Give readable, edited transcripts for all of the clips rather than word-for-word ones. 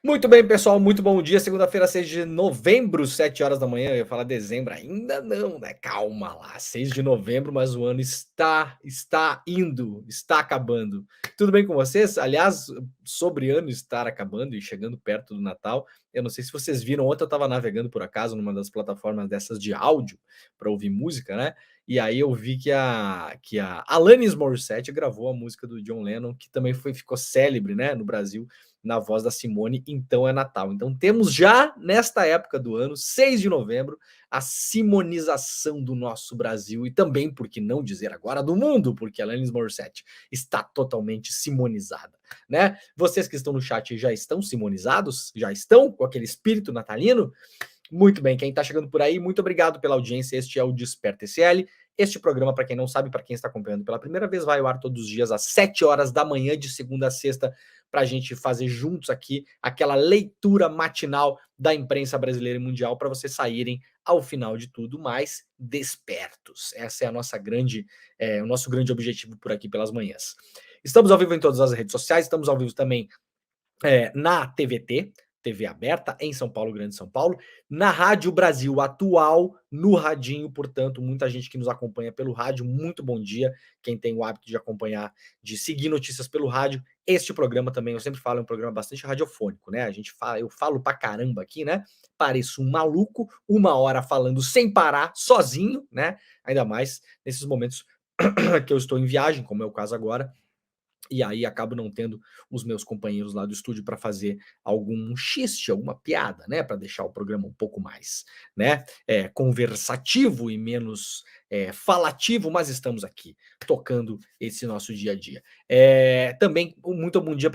Muito bem, pessoal, muito bom dia. Segunda-feira, 6 de novembro, 7 horas da manhã. Eu ia falar dezembro, ainda não, né? Calma lá, 6 de novembro, mas o ano está indo, está acabando. Tudo bem com vocês? Aliás, sobre ano estar acabando e chegando perto do Natal, eu não sei se vocês viram, ontem eu estava navegando por acaso numa das plataformas dessas de áudio para ouvir música, né? E aí eu vi que a Alanis Morissette gravou a música do John Lennon, que também ficou célebre, né, no Brasil, na voz da Simone, Então é Natal. Então temos já, nesta época do ano, 6 de novembro, a simonização do nosso Brasil e também, por que não dizer agora, do mundo, porque a Alanis Morissette está totalmente simonizada, né? Vocês que estão no chat já estão simonizados? Já estão com aquele espírito natalino? Muito bem, quem está chegando por aí, muito obrigado pela audiência. Este é o Desperta SL. Este programa, para quem não sabe, para quem está acompanhando pela primeira vez, vai ao ar todos os dias às 7 horas da manhã, de segunda a sexta, para a gente fazer juntos aqui aquela leitura matinal da imprensa brasileira e mundial, para vocês saírem, ao final de tudo, mais despertos. Essa é a nossa o nosso grande objetivo por aqui pelas manhãs. Estamos ao vivo em todas as redes sociais, estamos ao vivo também na TVT, TV aberta, em São Paulo, Grande São Paulo, na Rádio Brasil Atual, no radinho, portanto, muita gente que nos acompanha pelo rádio, muito bom dia, quem tem o hábito de acompanhar, de seguir notícias pelo rádio. Este programa também, eu sempre falo, é um programa bastante radiofônico, né? Eu falo pra caramba aqui, né? Pareço um maluco, 1 hora falando sem parar, sozinho, né? Ainda mais nesses momentos que eu estou em viagem, como é o caso agora, e aí acabo não tendo os meus companheiros lá do estúdio para fazer algum xiste, alguma piada, né, para deixar o programa um pouco mais, né, conversativo e menos, falativo, mas estamos aqui, tocando esse nosso dia a dia. Também muito bom dia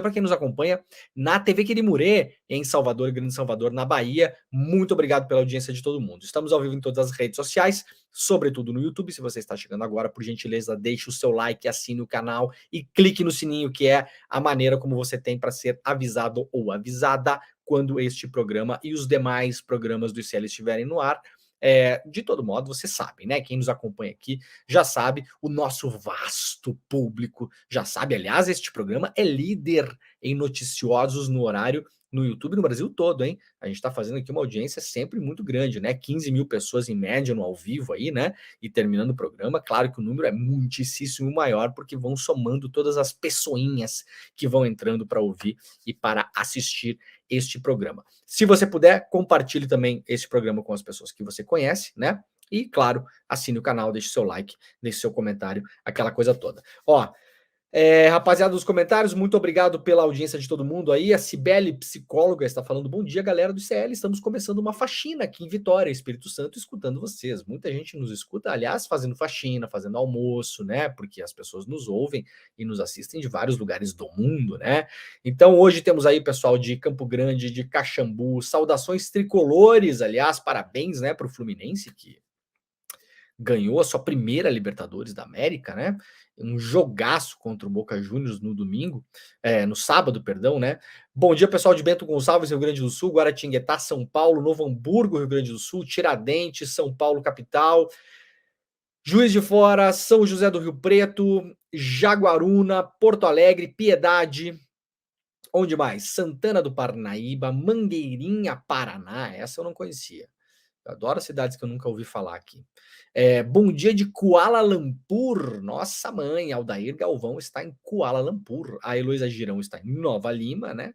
para quem nos acompanha na TV Querimurê, em Salvador, Grande Salvador, na Bahia. Muito obrigado pela audiência de todo mundo. Estamos ao vivo em todas as redes sociais, sobretudo no YouTube. Se você está chegando agora, por gentileza, deixe o seu like, assine o canal e clique no sininho, que é a maneira como você tem para ser avisado ou avisada quando este programa e os demais programas do ICL estiverem no ar. De todo modo, você sabe, né? Quem nos acompanha aqui já sabe, o nosso vasto público já sabe. Aliás, este programa é líder em noticiosos no horário no YouTube no Brasil todo, hein? A gente está fazendo aqui uma audiência sempre muito grande, né? 15 mil pessoas em média no ao vivo aí, né? E terminando o programa, claro que o número é muitíssimo maior, porque vão somando todas as pessoinhas que vão entrando para ouvir e para assistir este programa. Se você puder, compartilhe também este programa com as pessoas que você conhece, né? E, claro, assine o canal, deixe seu like, deixe seu comentário, aquela coisa toda. Ó, rapaziada dos comentários, muito obrigado pela audiência de todo mundo aí. A Cibele, psicóloga, está falando: bom dia, galera do ICL. Estamos começando uma faxina aqui em Vitória, Espírito Santo, escutando vocês. Muita gente nos escuta, aliás, fazendo faxina, fazendo almoço, né? Porque as pessoas nos ouvem e nos assistem de vários lugares do mundo, né? Então, hoje temos aí pessoal de Campo Grande, de Caxambu, saudações tricolores, aliás, parabéns, né, para o Fluminense, que ganhou a sua primeira Libertadores da América, né? Um jogaço contra o Boca Juniors no domingo, no sábado, perdão, né? Bom dia, pessoal de Bento Gonçalves, Rio Grande do Sul, Guaratinguetá, São Paulo, Novo Hamburgo, Rio Grande do Sul, Tiradentes, São Paulo, capital, Juiz de Fora, São José do Rio Preto, Jaguaruna, Porto Alegre, Piedade, onde mais? Santana do Parnaíba, Mangueirinha, Paraná, essa eu não conhecia. Eu adoro cidades que eu nunca ouvi falar aqui. Bom dia de Kuala Lumpur. Nossa mãe, Aldair Galvão está em Kuala Lumpur. A Heloísa Girão está em Nova Lima, né?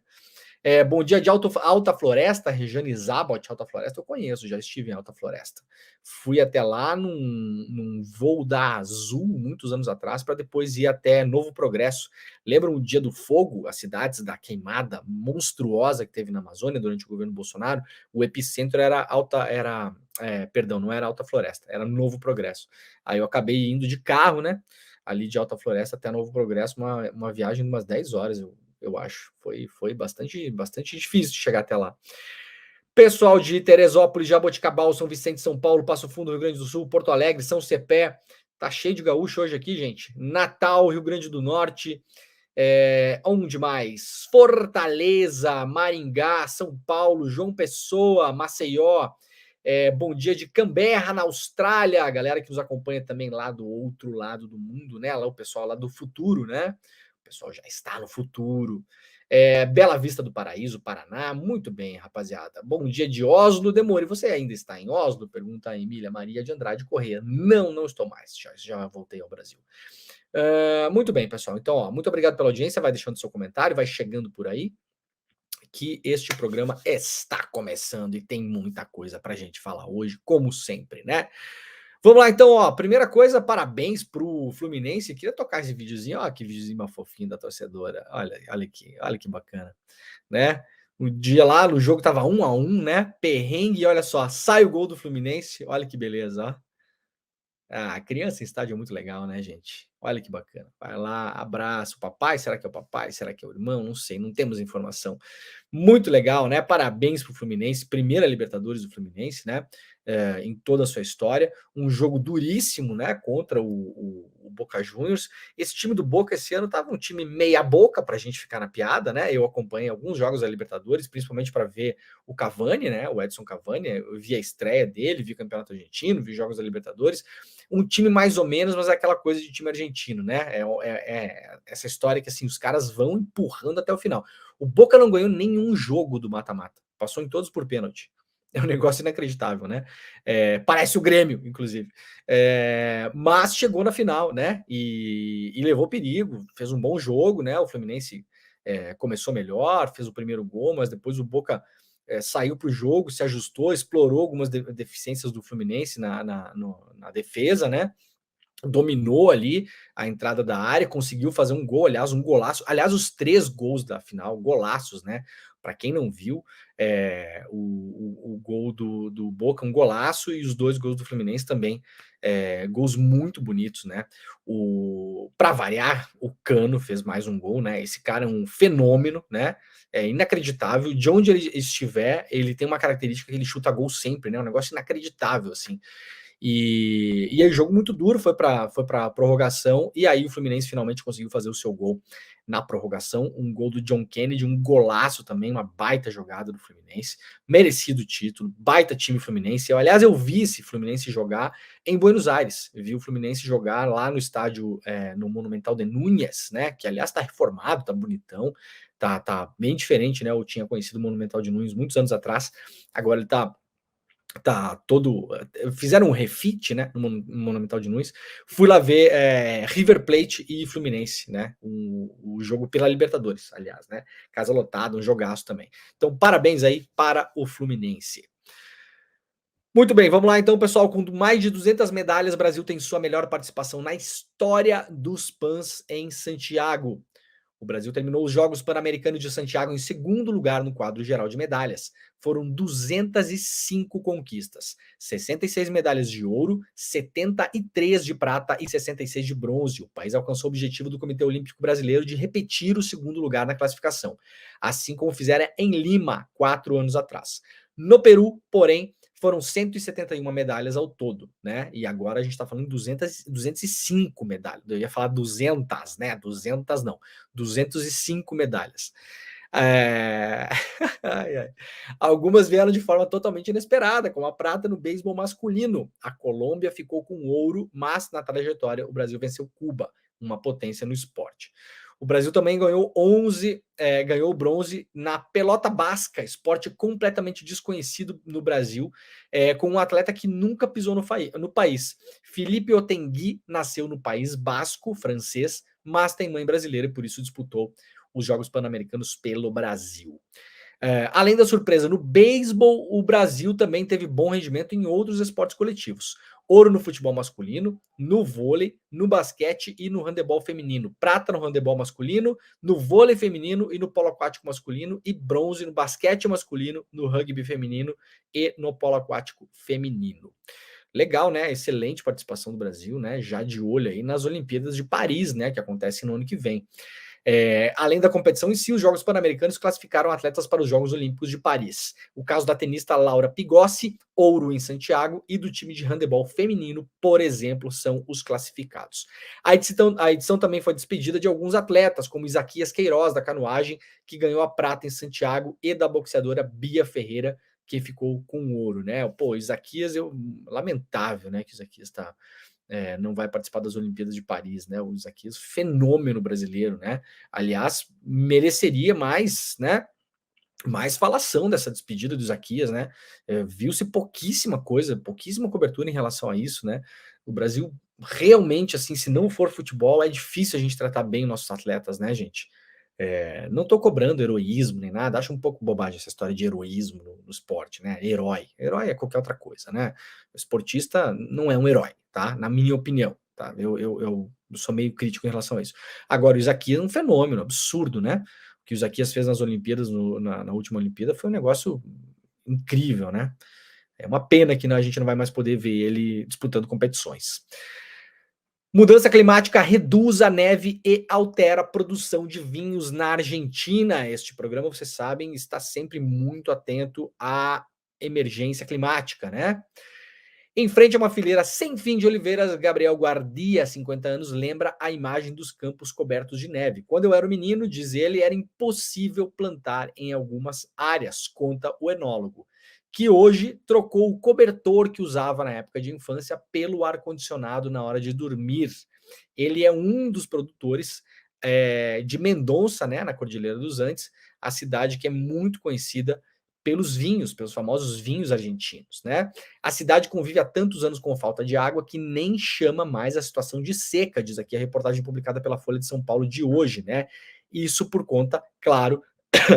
Bom dia de Alta Floresta, Regiane Zabot, Alta Floresta eu conheço, já estive em Alta Floresta. Fui até lá num voo da Azul, muitos anos atrás, para depois ir até Novo Progresso. Lembram o Dia do Fogo, as cidades da queimada monstruosa que teve na Amazônia durante o governo Bolsonaro? O epicentro não era Alta Floresta, era Novo Progresso. Aí eu acabei indo de carro, né? Ali de Alta Floresta até Novo Progresso, uma viagem de umas 10 horas, eu acho. Foi bastante difícil de chegar até lá. Pessoal de Teresópolis, Jaboticabal, São Vicente, São Paulo, Passo Fundo, Rio Grande do Sul, Porto Alegre, São Cepé. Tá cheio de gaúcho hoje aqui, gente. Natal, Rio Grande do Norte. Onde mais? Fortaleza, Maringá, São Paulo, João Pessoa, Maceió. Bom dia de Canberra, na Austrália. A galera que nos acompanha também lá do outro lado do mundo, né? Lá o pessoal lá do futuro, né? O pessoal já está no futuro. Bela Vista do Paraíso, Paraná. Muito bem, rapaziada. Bom dia de Oslo, Demore. Você ainda está em Oslo? Pergunta a Emília Maria de Andrade Corrêa. Não, não estou mais. Já voltei ao Brasil. Muito bem, pessoal. Então, ó, muito obrigado pela audiência. Vai deixando seu comentário, vai chegando por aí, que este programa está começando e tem muita coisa pra gente falar hoje, como sempre, né? Vamos lá, então, ó. Primeira coisa, parabéns pro Fluminense. Queria tocar esse videozinho, ó, que videozinho mais fofinho da torcedora. Olha que bacana, né? O dia lá no jogo tava 1-1, né? Perrengue, e olha só, sai o gol do Fluminense. Olha que beleza, ó. Ah, criança em estádio é muito legal, né, gente? Olha que bacana. Vai lá, abraça o papai. Será que é o papai? Será que é o irmão? Não sei, não temos informação. Muito legal, né? Parabéns para o Fluminense, primeira Libertadores do Fluminense, né? Em toda a sua história. Um jogo duríssimo, né? Contra o Boca Juniors. Esse time do Boca esse ano estava um time meia-boca para a gente ficar na piada, né? Eu acompanhei alguns jogos da Libertadores, principalmente para ver o Cavani, né? O Edson Cavani. Eu vi a estreia dele, vi o Campeonato Argentino, vi jogos da Libertadores. Um time mais ou menos, mas é aquela coisa de time argentino, né? Essa história que assim, os caras vão empurrando até o final. O Boca não ganhou nenhum jogo do mata-mata. Passou em todos por pênalti. É um negócio inacreditável, né? Parece o Grêmio, inclusive. Mas chegou na final, né? E levou perigo, fez um bom jogo, né? O Fluminense começou melhor, fez o primeiro gol, mas depois o Boca saiu para o jogo, se ajustou, explorou algumas deficiências do Fluminense na defesa, né? Dominou ali a entrada da área, conseguiu fazer um gol, aliás, um golaço. Aliás, os 3 gols da final, golaços, né? Para quem não viu, o gol do Boca, um golaço, e os 2 gols do Fluminense também, gols muito bonitos, né? Para variar, o Cano fez mais um gol, né? Esse cara é um fenômeno, né? É inacreditável. De onde ele estiver, ele tem uma característica que ele chuta gol sempre, né? Um negócio inacreditável, assim. E aí, jogo muito duro, foi para prorrogação, e aí o Fluminense finalmente conseguiu fazer o seu gol na prorrogação, um gol do John Kennedy, um golaço também, uma baita jogada do Fluminense, merecido título, baita time Fluminense. Aliás, eu vi esse Fluminense jogar em Buenos Aires, eu vi o Fluminense jogar lá no estádio, no Monumental de Núñez, né, que aliás está reformado, tá bonitão, tá bem diferente, né? Eu tinha conhecido o Monumental de Núñez muitos anos atrás, agora ele tá todo. Fizeram um refit, né? No Monumental de Nunes. Fui lá ver River Plate e Fluminense, né? O jogo pela Libertadores, aliás, né? Casa lotada, um jogaço também. Então, parabéns aí para o Fluminense. Muito bem, vamos lá então, pessoal. Com mais de 200 medalhas, o Brasil tem sua melhor participação na história dos PANs em Santiago. O Brasil terminou os Jogos Pan-Americanos de Santiago em segundo lugar no quadro geral de medalhas. Foram 205 conquistas, 66 medalhas de ouro, 73 de prata e 66 de bronze. O país alcançou o objetivo do Comitê Olímpico Brasileiro de repetir o segundo lugar na classificação, assim como fizeram em Lima 4 anos atrás. No Peru, porém, foram 171 medalhas ao todo, né? E agora a gente está falando de 205 medalhas. Eu ia falar 200, né? 200 não. 205 medalhas. Ai, ai. Algumas vieram de forma totalmente inesperada, como a prata no beisebol masculino. A Colômbia ficou com ouro, mas na trajetória o Brasil venceu Cuba, uma potência no esporte. O Brasil também ganhou bronze na pelota basca, esporte completamente desconhecido no Brasil, com um atleta que nunca pisou no país. Felipe Otengui nasceu no País Basco, francês, mas tem mãe brasileira e por isso disputou os Jogos Pan-Americanos pelo Brasil. Além da surpresa no beisebol, o Brasil também teve bom rendimento em outros esportes coletivos. Ouro no futebol masculino, no vôlei, no basquete e no handebol feminino. Prata no handebol masculino, no vôlei feminino e no polo aquático masculino. E bronze no basquete masculino, no rugby feminino e no polo aquático feminino. Legal, né? Excelente participação do Brasil, né? Já de olho aí nas Olimpíadas de Paris, né? Que acontecem no ano que vem. Além da competição em si, os Jogos Pan-Americanos classificaram atletas para os Jogos Olímpicos de Paris. O caso da tenista Laura Pigossi, ouro em Santiago, e do time de handebol feminino, por exemplo, são os classificados. A edição também foi despedida de alguns atletas, como Isaquias Queiroz, da canoagem, que ganhou a prata em Santiago, e da boxeadora Bia Ferreira, que ficou com ouro, né? Pô, Isaquias, lamentável, né, que o Isaquias não vai participar das Olimpíadas de Paris, né? O Isaquias, fenômeno brasileiro, né? Aliás, mereceria mais, né? Mais falação dessa despedida do Isaquias, né? Viu-se pouquíssima coisa, pouquíssima cobertura em relação a isso, né? O Brasil realmente, assim, se não for futebol, é difícil a gente tratar bem nossos atletas, né, gente? Não tô cobrando heroísmo nem nada, acho um pouco bobagem essa história de heroísmo no esporte, né? Herói é qualquer outra coisa, né? O esportista não é um herói, tá? Na minha opinião, tá? Eu sou meio crítico em relação a isso. Agora, o Isaquias é um fenômeno absurdo, né? O que o Isaquias fez nas Olimpíadas, na última Olimpíada, foi um negócio incrível, né? É uma pena que a gente não vai mais poder ver ele disputando competições. Mudança climática reduz a neve e altera a produção de vinhos na Argentina. Este programa, vocês sabem, está sempre muito atento à emergência climática, né? Em frente a uma fileira sem fim de oliveiras, Gabriel Guardia, 50 anos, lembra a imagem dos campos cobertos de neve. Quando eu era um menino, diz ele, era impossível plantar em algumas áreas, conta o enólogo, que hoje trocou o cobertor que usava na época de infância pelo ar-condicionado na hora de dormir. Ele é um dos produtores de Mendonça, né, na Cordilheira dos Andes, a cidade que é muito conhecida pelos vinhos, pelos famosos vinhos argentinos, né? A cidade convive há tantos anos com falta de água que nem chama mais a situação de seca, diz aqui a reportagem publicada pela Folha de São Paulo de hoje, né? Isso por conta, claro,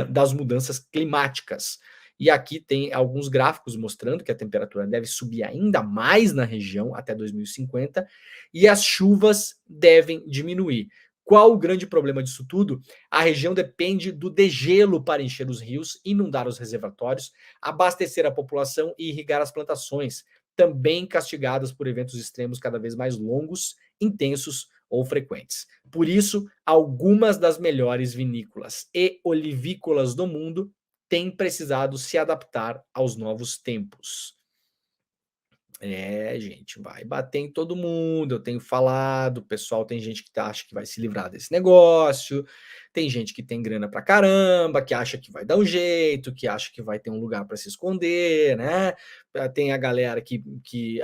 das mudanças climáticas. E aqui tem alguns gráficos mostrando que a temperatura deve subir ainda mais na região até 2050 e as chuvas devem diminuir. Qual o grande problema disso tudo? A região depende do degelo para encher os rios, inundar os reservatórios, abastecer a população e irrigar as plantações, também castigadas por eventos extremos cada vez mais longos, intensos ou frequentes. Por isso, algumas das melhores vinícolas e olivícolas do mundo têm precisado se adaptar aos novos tempos. Gente, vai bater em todo mundo. Eu tenho falado, o pessoal tem gente que acha que vai se livrar desse negócio, tem gente que tem grana pra caramba, que acha que vai dar um jeito, que acha que vai ter um lugar para se esconder, né? Tem a galera que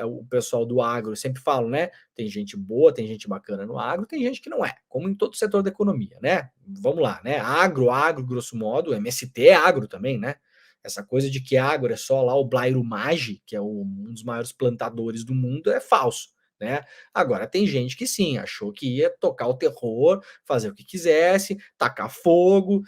o pessoal do agro sempre fala, né? Tem gente boa, tem gente bacana no agro, tem gente que não é, como em todo setor da economia, né? Vamos lá, né? Agro, grosso modo, MST é agro também, né? Essa coisa de que agro é só lá o Blairo Maggi, que é um dos maiores plantadores do mundo, é falso, né? Agora, tem gente que sim, achou que ia tocar o terror, fazer o que quisesse, tacar fogo,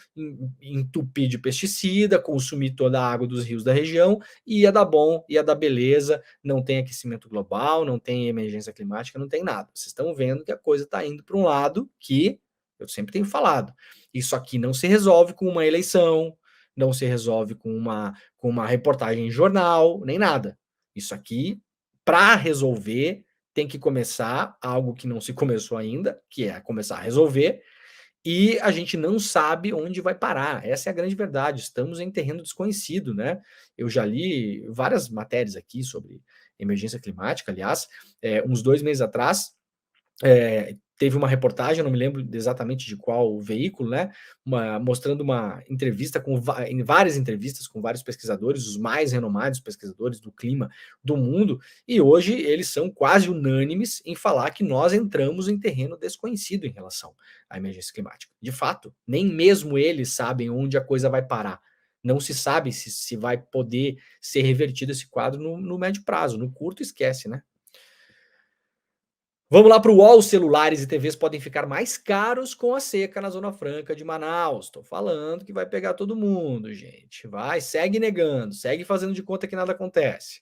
entupir de pesticida, consumir toda a água dos rios da região, e ia dar bom, ia dar beleza, não tem aquecimento global, não tem emergência climática, não tem nada. Vocês estão vendo que a coisa está indo para um lado que eu sempre tenho falado. Isso aqui não se resolve com uma eleição, não se resolve com uma reportagem em jornal, nem nada. Isso aqui, para resolver, tem que começar algo que não se começou ainda, que é começar a resolver, e a gente não sabe onde vai parar. Essa é a grande verdade. Estamos em terreno desconhecido, né? Eu já li várias matérias aqui sobre emergência climática, aliás, uns 2 meses atrás, teve uma reportagem, não me lembro exatamente de qual veículo, né? Mostrando uma entrevista em várias entrevistas com vários pesquisadores, os mais renomados pesquisadores do clima do mundo, e hoje eles são quase unânimes em falar que nós entramos em terreno desconhecido em relação à emergência climática. De fato, nem mesmo eles sabem onde a coisa vai parar. Não se sabe se vai poder ser revertido esse quadro no médio prazo. No curto, esquece, né? Vamos lá para o UOL. Celulares e TVs podem ficar mais caros com a seca na Zona Franca de Manaus. Estou falando que vai pegar todo mundo, gente. Vai, segue negando, segue fazendo de conta que nada acontece.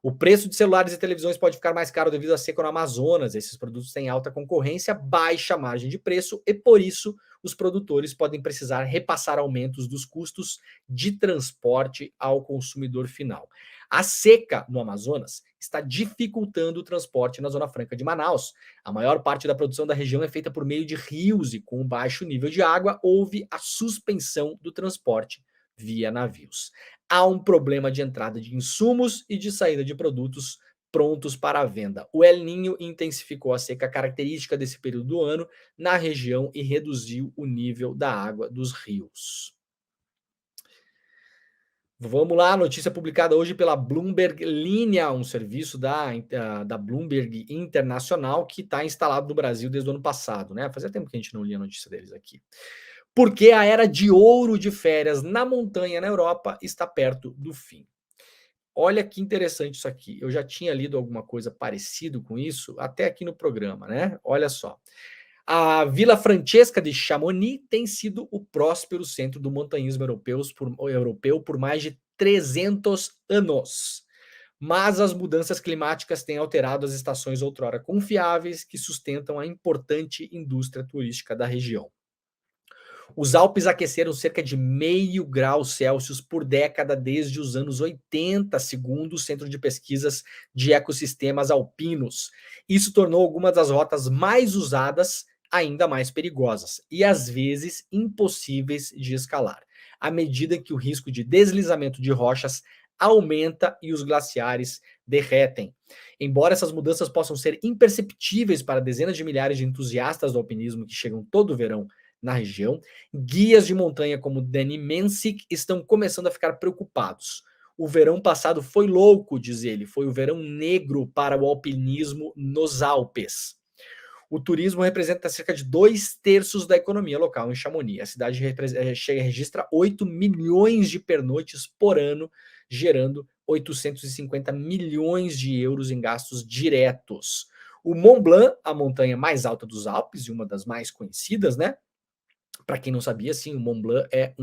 O preço de celulares e televisões pode ficar mais caro devido à seca no Amazonas. Esses produtos têm alta concorrência, baixa margem de preço e, por isso, os produtores podem precisar repassar aumentos dos custos de transporte ao consumidor final. A seca no Amazonas está dificultando o transporte na Zona Franca de Manaus. A maior parte da produção da região é feita por meio de rios e, com baixo nível de água, houve a suspensão do transporte via navios. Há um problema de entrada de insumos e de saída de produtos prontos para a venda. O El Niño intensificou a seca característica desse período do ano na região e reduziu o nível da água dos rios. Vamos lá, notícia publicada hoje pela Bloomberg Linha, um serviço da Bloomberg Internacional que está instalado no Brasil desde o ano passado, né? Fazia tempo que a gente não lia a notícia deles aqui. Porque a era de ouro de férias na montanha na Europa está perto do fim. Olha que interessante isso aqui. Eu já tinha lido alguma coisa parecido com isso, até aqui no programa, né? Olha só. A Vila Francesca de Chamonix tem sido o próspero centro do montanhismo europeu por mais de 300 anos. Mas as mudanças climáticas têm alterado as estações outrora confiáveis que sustentam a importante indústria turística da região. Os Alpes aqueceram cerca de 0,5 grau Celsius por década desde os anos 80, segundo o Centro de Pesquisas de Ecossistemas Alpinos. Isso tornou algumas das rotas mais usadas ainda mais perigosas e, às vezes, impossíveis de escalar, à medida que o risco de deslizamento de rochas aumenta e os glaciares derretem. Embora essas mudanças possam ser imperceptíveis para dezenas de milhares de entusiastas do alpinismo que chegam todo verão na região, guias de montanha como Danny Mensick estão começando a ficar preocupados. O verão passado foi louco, diz ele, foi o verão negro para o alpinismo nos Alpes. O turismo representa cerca de 2/3 da economia local em Chamonix. A cidade registra 8 milhões de pernoites por ano, gerando 850 milhões de euros em gastos diretos. O Mont Blanc, a montanha mais alta dos Alpes e uma das mais conhecidas, né? Para quem não sabia, sim, o Mont Blanc é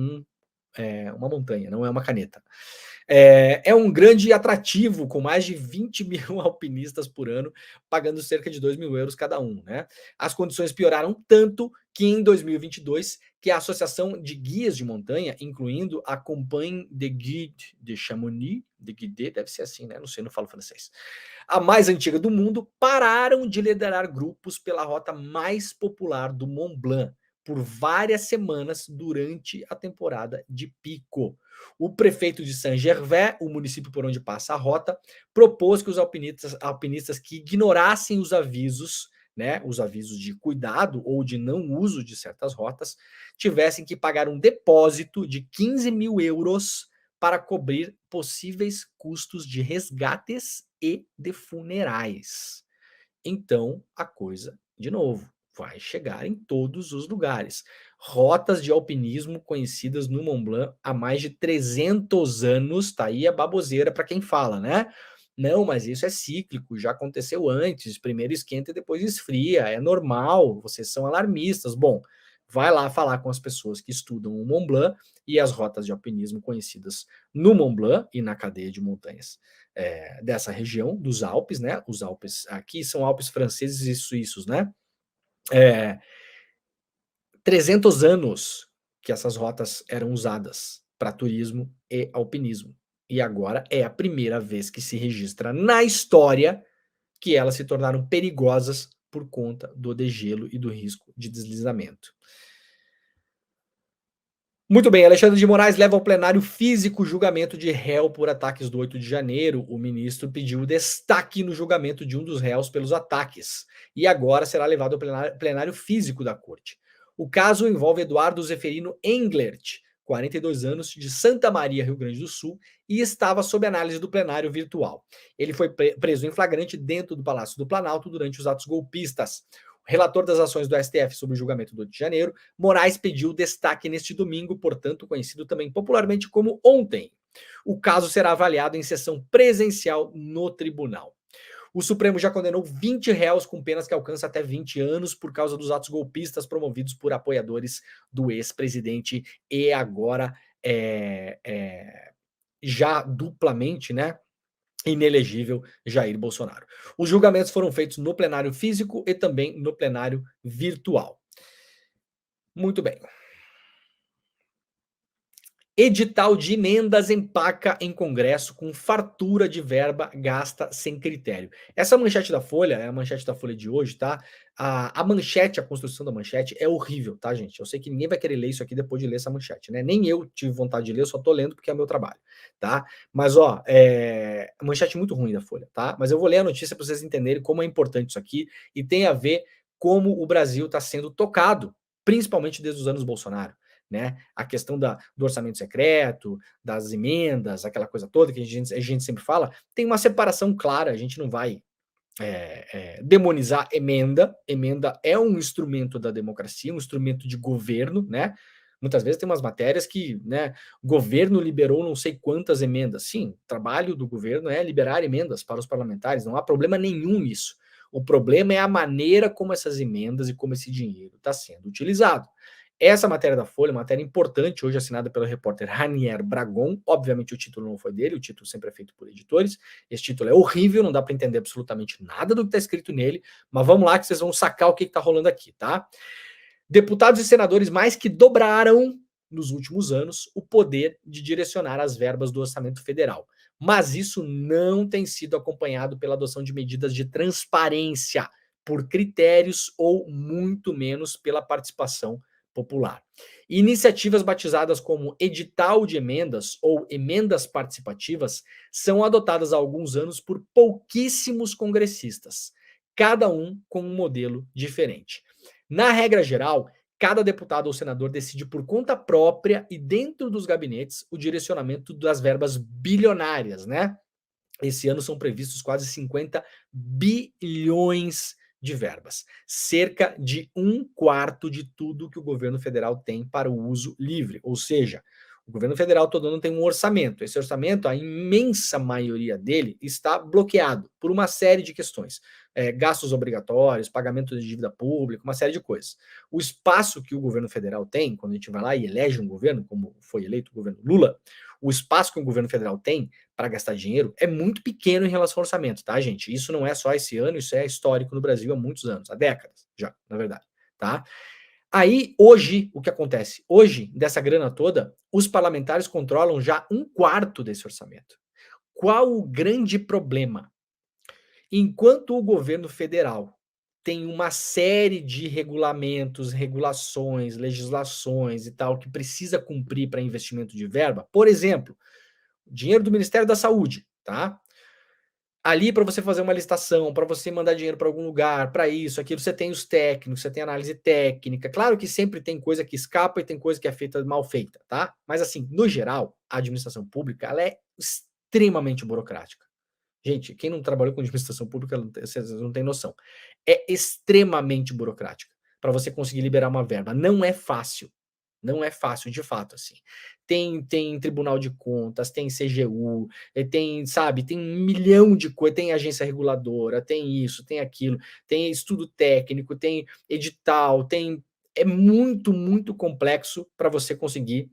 uma montanha, não é uma caneta. É um grande atrativo, com mais de 20 mil alpinistas por ano, pagando cerca de 2 mil euros cada um, né? As condições pioraram tanto que em 2022, que a Associação de Guias de Montanha, incluindo a Compagnie de Guides de Chamonix, de Guide, deve ser assim, né? Não sei, não falo francês. A mais antiga do mundo, pararam de liderar grupos pela rota mais popular do Mont Blanc, por várias semanas durante a temporada de pico. O prefeito de Saint-Gervais, o município por onde passa a rota, propôs que os alpinistas que ignorassem os avisos, né, os avisos de cuidado ou de não uso de certas rotas, tivessem que pagar um depósito de 15 mil euros para cobrir possíveis custos de resgates e de funerais. Então, a coisa, de novo, vai chegar em todos os lugares. Rotas de alpinismo conhecidas no Mont Blanc há mais de 300 anos, tá aí a baboseira para quem fala, né? Não, mas isso é cíclico, já aconteceu antes, primeiro esquenta e depois esfria, é normal, vocês são alarmistas. Bom, vai lá falar com as pessoas que estudam o Mont Blanc e as rotas de alpinismo conhecidas no Mont Blanc e na cadeia de montanhas dessa região dos Alpes, né? Os Alpes aqui são Alpes franceses e suíços, né? 300 anos que essas rotas eram usadas para turismo e alpinismo. E agora é a primeira vez que se registra na história que elas se tornaram perigosas por conta do degelo e do risco de deslizamento. Muito bem, Alexandre de Moraes leva ao plenário físico o julgamento de réu por ataques do 8 de janeiro. O ministro pediu destaque no julgamento de um dos réus pelos ataques e agora será levado ao plenário físico da corte. O caso envolve Eduardo Zeferino Englert, 42 anos, de Santa Maria, Rio Grande do Sul, e estava sob análise do plenário virtual. Ele foi preso em flagrante dentro do Palácio do Planalto durante os atos golpistas. Relator das ações do STF sobre o julgamento do 8 de janeiro, Moraes pediu destaque neste domingo, portanto conhecido também popularmente como ontem. O caso será avaliado em sessão presencial no tribunal. O Supremo já condenou 20 réus com penas que alcançam até 20 anos por causa dos atos golpistas promovidos por apoiadores do ex-presidente e agora já duplamente, né, inelegível Jair Bolsonaro. Os julgamentos foram feitos no plenário físico e também no plenário virtual. Muito bem. Edital de emendas empaca em Congresso com fartura de verba gasta sem critério. Essa manchete da Folha é a manchete da Folha de hoje, tá? A manchete, a construção da manchete é horrível, tá, gente? Eu sei que ninguém vai querer ler isso aqui depois de ler essa manchete, né? Nem eu tive vontade de ler, eu só tô lendo porque é meu trabalho, tá? Mas, ó, a manchete muito ruim da Folha, tá? Mas eu vou ler a notícia para vocês entenderem como é importante isso aqui e tem a ver como o Brasil está sendo tocado, principalmente desde os anos Bolsonaro. Né? A questão do orçamento secreto, das emendas, aquela coisa toda que a gente sempre fala, tem uma separação clara, a gente não vai demonizar emenda. Emenda é um instrumento da democracia, um instrumento de governo, né? Muitas vezes tem umas matérias que, né, o governo liberou não sei quantas emendas. Sim, o trabalho do governo é liberar emendas para os parlamentares, não há problema nenhum nisso. O problema é a maneira como essas emendas e como esse dinheiro está sendo utilizado. Essa matéria da Folha, matéria importante, hoje assinada pelo repórter Ranier Bragon, obviamente o título não foi dele, o título sempre é feito por editores, esse título é horrível, não dá para entender absolutamente nada do que está escrito nele, mas vamos lá que vocês vão sacar o que está rolando aqui, tá? Deputados e senadores mais que dobraram, nos últimos anos, o poder de direcionar as verbas do orçamento federal. Mas isso não tem sido acompanhado pela adoção de medidas de transparência, por critérios ou muito menos pela participação popular. Iniciativas batizadas como edital de emendas ou emendas participativas são adotadas há alguns anos por pouquíssimos congressistas, cada um com um modelo diferente. Na regra geral, cada deputado ou senador decide por conta própria e dentro dos gabinetes o direcionamento das verbas bilionárias, né? Esse ano são previstos quase 50 bilhões de verbas, cerca de um quarto de tudo que o governo federal tem para o uso livre, ou seja, o governo federal todo ano tem um orçamento. Esse orçamento, a imensa maioria dele, está bloqueado por uma série de questões. Gastos obrigatórios, pagamento de dívida pública, uma série de coisas. O espaço que o governo federal tem, quando a gente vai lá e elege um governo, como foi eleito o governo Lula, o espaço que o governo federal tem para gastar dinheiro é muito pequeno em relação ao orçamento, tá, gente? Isso não é só esse ano, isso é histórico no Brasil há muitos anos, há décadas já, na verdade, tá? Aí, hoje, o que acontece? Hoje, dessa grana toda, os parlamentares controlam já um quarto desse orçamento. Qual o grande problema? Enquanto o governo federal tem uma série de regulamentos, regulações, legislações e tal que precisa cumprir para investimento de verba, por exemplo, dinheiro do Ministério da Saúde, tá? Ali para você fazer uma licitação, para você mandar dinheiro para algum lugar, para isso, aquilo, você tem os técnicos, você tem análise técnica. Claro que sempre tem coisa que escapa e tem coisa que é feita mal feita, tá? Mas assim, no geral, a administração pública, ela é extremamente burocrática. Gente, quem não trabalhou com administração pública, vocês não tem noção. É extremamente burocrática para você conseguir liberar uma verba. Não é fácil. Não é fácil, de fato, assim. Tem Tribunal de Contas, tem CGU, tem, sabe, tem 1 milhão de coisas, tem agência reguladora, tem isso, tem aquilo, tem estudo técnico, tem edital, tem. É muito, muito complexo para você conseguir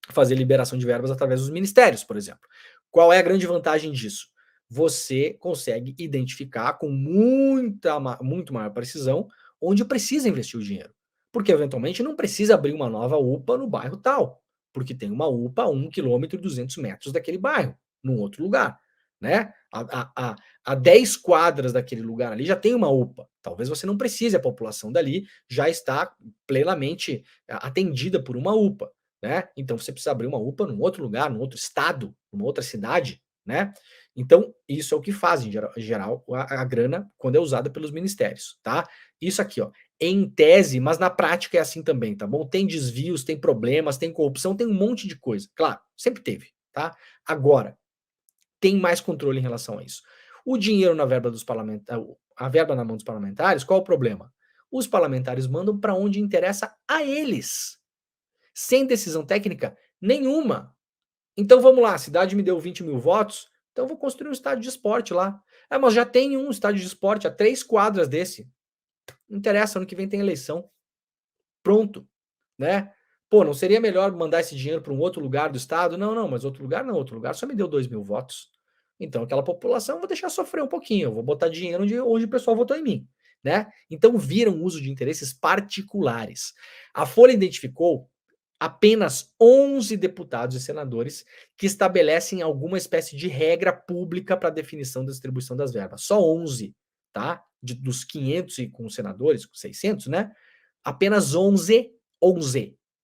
fazer liberação de verbas através dos ministérios, por exemplo. Qual é a grande vantagem disso? Você consegue identificar com muito maior precisão onde precisa investir o dinheiro. Porque, eventualmente, não precisa abrir uma nova UPA no bairro tal, porque tem uma UPA a 1 quilômetro e 200 metros daquele bairro, num outro lugar. Né? A 10 quadras daquele lugar ali já tem uma UPA. Talvez você não precise, a população dali já está plenamente atendida por uma UPA. Né? Então você precisa abrir uma UPA num outro lugar, num outro estado, numa outra cidade, né? Então, isso é o que fazem, em geral, a grana quando é usada pelos ministérios, tá? Isso aqui, ó, em tese, mas na prática é assim também, tá bom? Tem desvios, tem problemas, tem corrupção, tem um monte de coisa. Claro, sempre teve, tá? Agora, tem mais controle em relação a isso. O dinheiro na verba dos parlamentares, a verba na mão dos parlamentares, qual o problema? Os parlamentares mandam para onde interessa a eles, sem decisão técnica nenhuma. Então vamos lá, a cidade me deu 20 mil votos, então eu vou construir um estádio de esporte lá. Mas já tem um estádio de esporte a 3 quadras desse. Não interessa, ano que vem tem eleição. Pronto, né? Pô, não seria melhor mandar esse dinheiro para um outro lugar do estado? Não, não, mas outro lugar não, outro lugar só me deu 2 mil votos. Então aquela população eu vou deixar sofrer um pouquinho, eu vou botar dinheiro onde o pessoal votou em mim. né? Então viram uso de interesses particulares. A Folha identificou apenas 11 deputados e senadores que estabelecem alguma espécie de regra pública para a definição da distribuição das verbas. Só 11, tá? Dos 500 e com senadores, com 600, né? Apenas 11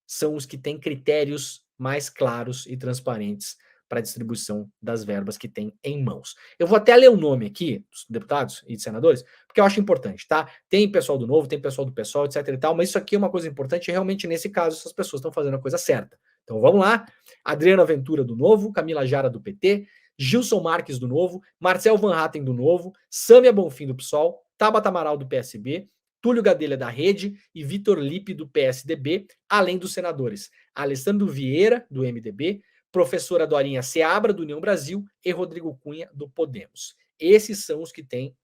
são os que têm critérios mais claros e transparentes para a distribuição das verbas que tem em mãos. Eu vou até ler o nome aqui dos deputados e de senadores, porque eu acho importante, tá? Tem pessoal do Novo, tem pessoal do PSOL, etc e tal, mas isso aqui é uma coisa importante e realmente nesse caso essas pessoas estão fazendo a coisa certa. Então vamos lá. Adriana Ventura do Novo, Camila Jara do PT, Gilson Marques do Novo, Marcel Van Hatten do Novo, Sâmia Bonfim do PSOL, Tabata Amaral do PSB, Túlio Gadelha da Rede e Vitor Lippe do PSDB, além dos senadores Alessandro Vieira do MDB, professora Dorinha Seabra, do União Brasil, e Rodrigo Cunha, do Podemos. Esses são os que têm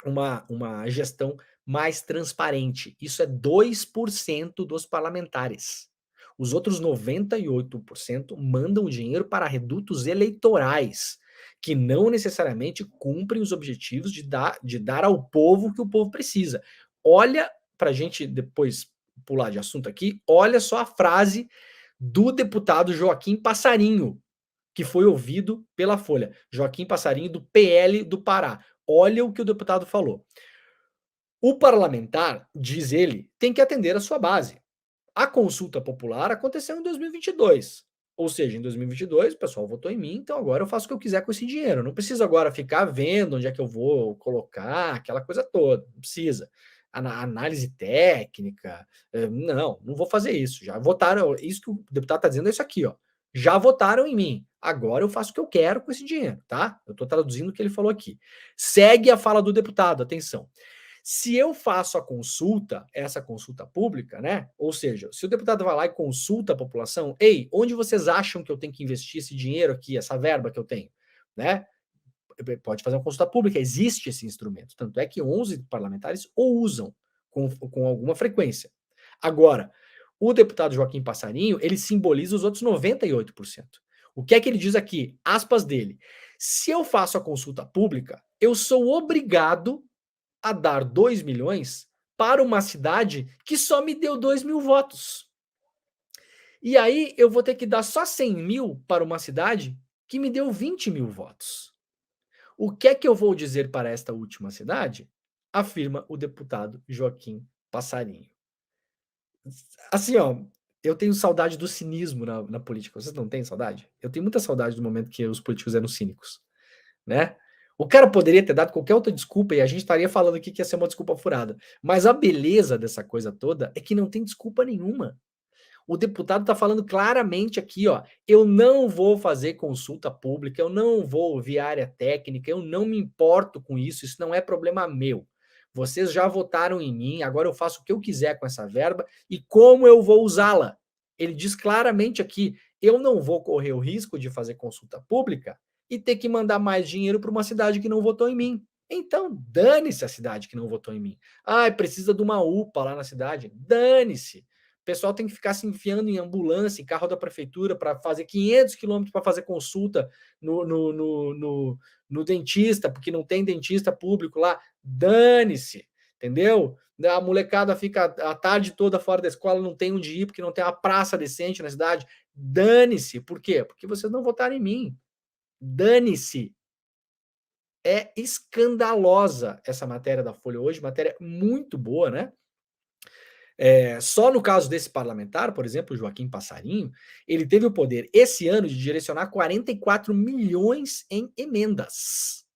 uma gestão mais transparente. Isso é 2% dos parlamentares. Os outros 98% mandam dinheiro para redutos eleitorais, que não necessariamente cumprem os objetivos de dar ao povo o que o povo precisa. Olha, para a gente depois pular de assunto aqui, olha só a frase do deputado Joaquim Passarinho, que foi ouvido pela Folha. Joaquim Passarinho, do PL do Pará. Olha o que o deputado falou. O parlamentar, diz ele, tem que atender a sua base. A consulta popular aconteceu em 2022. Ou seja, em 2022 o pessoal votou em mim, então agora eu faço o que eu quiser com esse dinheiro. Não preciso agora ficar vendo onde é que eu vou colocar, aquela coisa toda. Não precisa. Análise técnica. Não vou fazer isso. Já votaram. Isso que o deputado está dizendo é isso aqui, ó. Já votaram em mim. Agora eu faço o que eu quero com esse dinheiro, tá? Eu estou traduzindo o que ele falou aqui. Segue a fala do deputado, atenção. Se eu faço a consulta, essa consulta pública, né? Ou seja, se o deputado vai lá e consulta a população, ei, onde vocês acham que eu tenho que investir esse dinheiro aqui, essa verba que eu tenho, né? Pode fazer uma consulta pública, existe esse instrumento. Tanto é que 11 parlamentares o usam com alguma frequência. Agora, o deputado Joaquim Passarinho, ele simboliza os outros 98%. O que é que ele diz aqui? Aspas dele. Se eu faço a consulta pública, eu sou obrigado a dar 2 milhões para uma cidade que só me deu 2 mil votos. E aí eu vou ter que dar só 100 mil para uma cidade que me deu 20 mil votos. O que é que eu vou dizer para esta última cidade? Afirma o deputado Joaquim Passarinho. Assim, ó, eu tenho saudade do cinismo na política. Vocês não têm saudade? Eu tenho muita saudade do momento que os políticos eram cínicos, né? O cara poderia ter dado qualquer outra desculpa e a gente estaria falando aqui que ia ser uma desculpa furada. Mas a beleza dessa coisa toda é que não tem desculpa nenhuma. O deputado está falando claramente aqui, ó, eu não vou fazer consulta pública, eu não vou ouvir área técnica, eu não me importo com isso não é problema meu. Vocês já votaram em mim, agora eu faço o que eu quiser com essa verba e como eu vou usá-la. Ele diz claramente aqui, eu não vou correr o risco de fazer consulta pública e ter que mandar mais dinheiro para uma cidade que não votou em mim. Então, dane-se a cidade que não votou em mim. Ah, precisa de uma UPA lá na cidade. Dane-se. O pessoal tem que ficar se enfiando em ambulância, em carro da prefeitura, para fazer 500 quilômetros para fazer consulta no dentista, porque não tem dentista público lá. Dane-se, entendeu? A molecada fica a tarde toda fora da escola, não tem onde ir, porque não tem uma praça decente na cidade. Dane-se. Por quê? Porque vocês não votaram em mim. Dane-se. É escandalosa essa matéria da Folha hoje, matéria muito boa, né? Só no caso desse parlamentar, por exemplo, o Joaquim Passarinho, ele teve o poder esse ano de direcionar 44 milhões em emendas.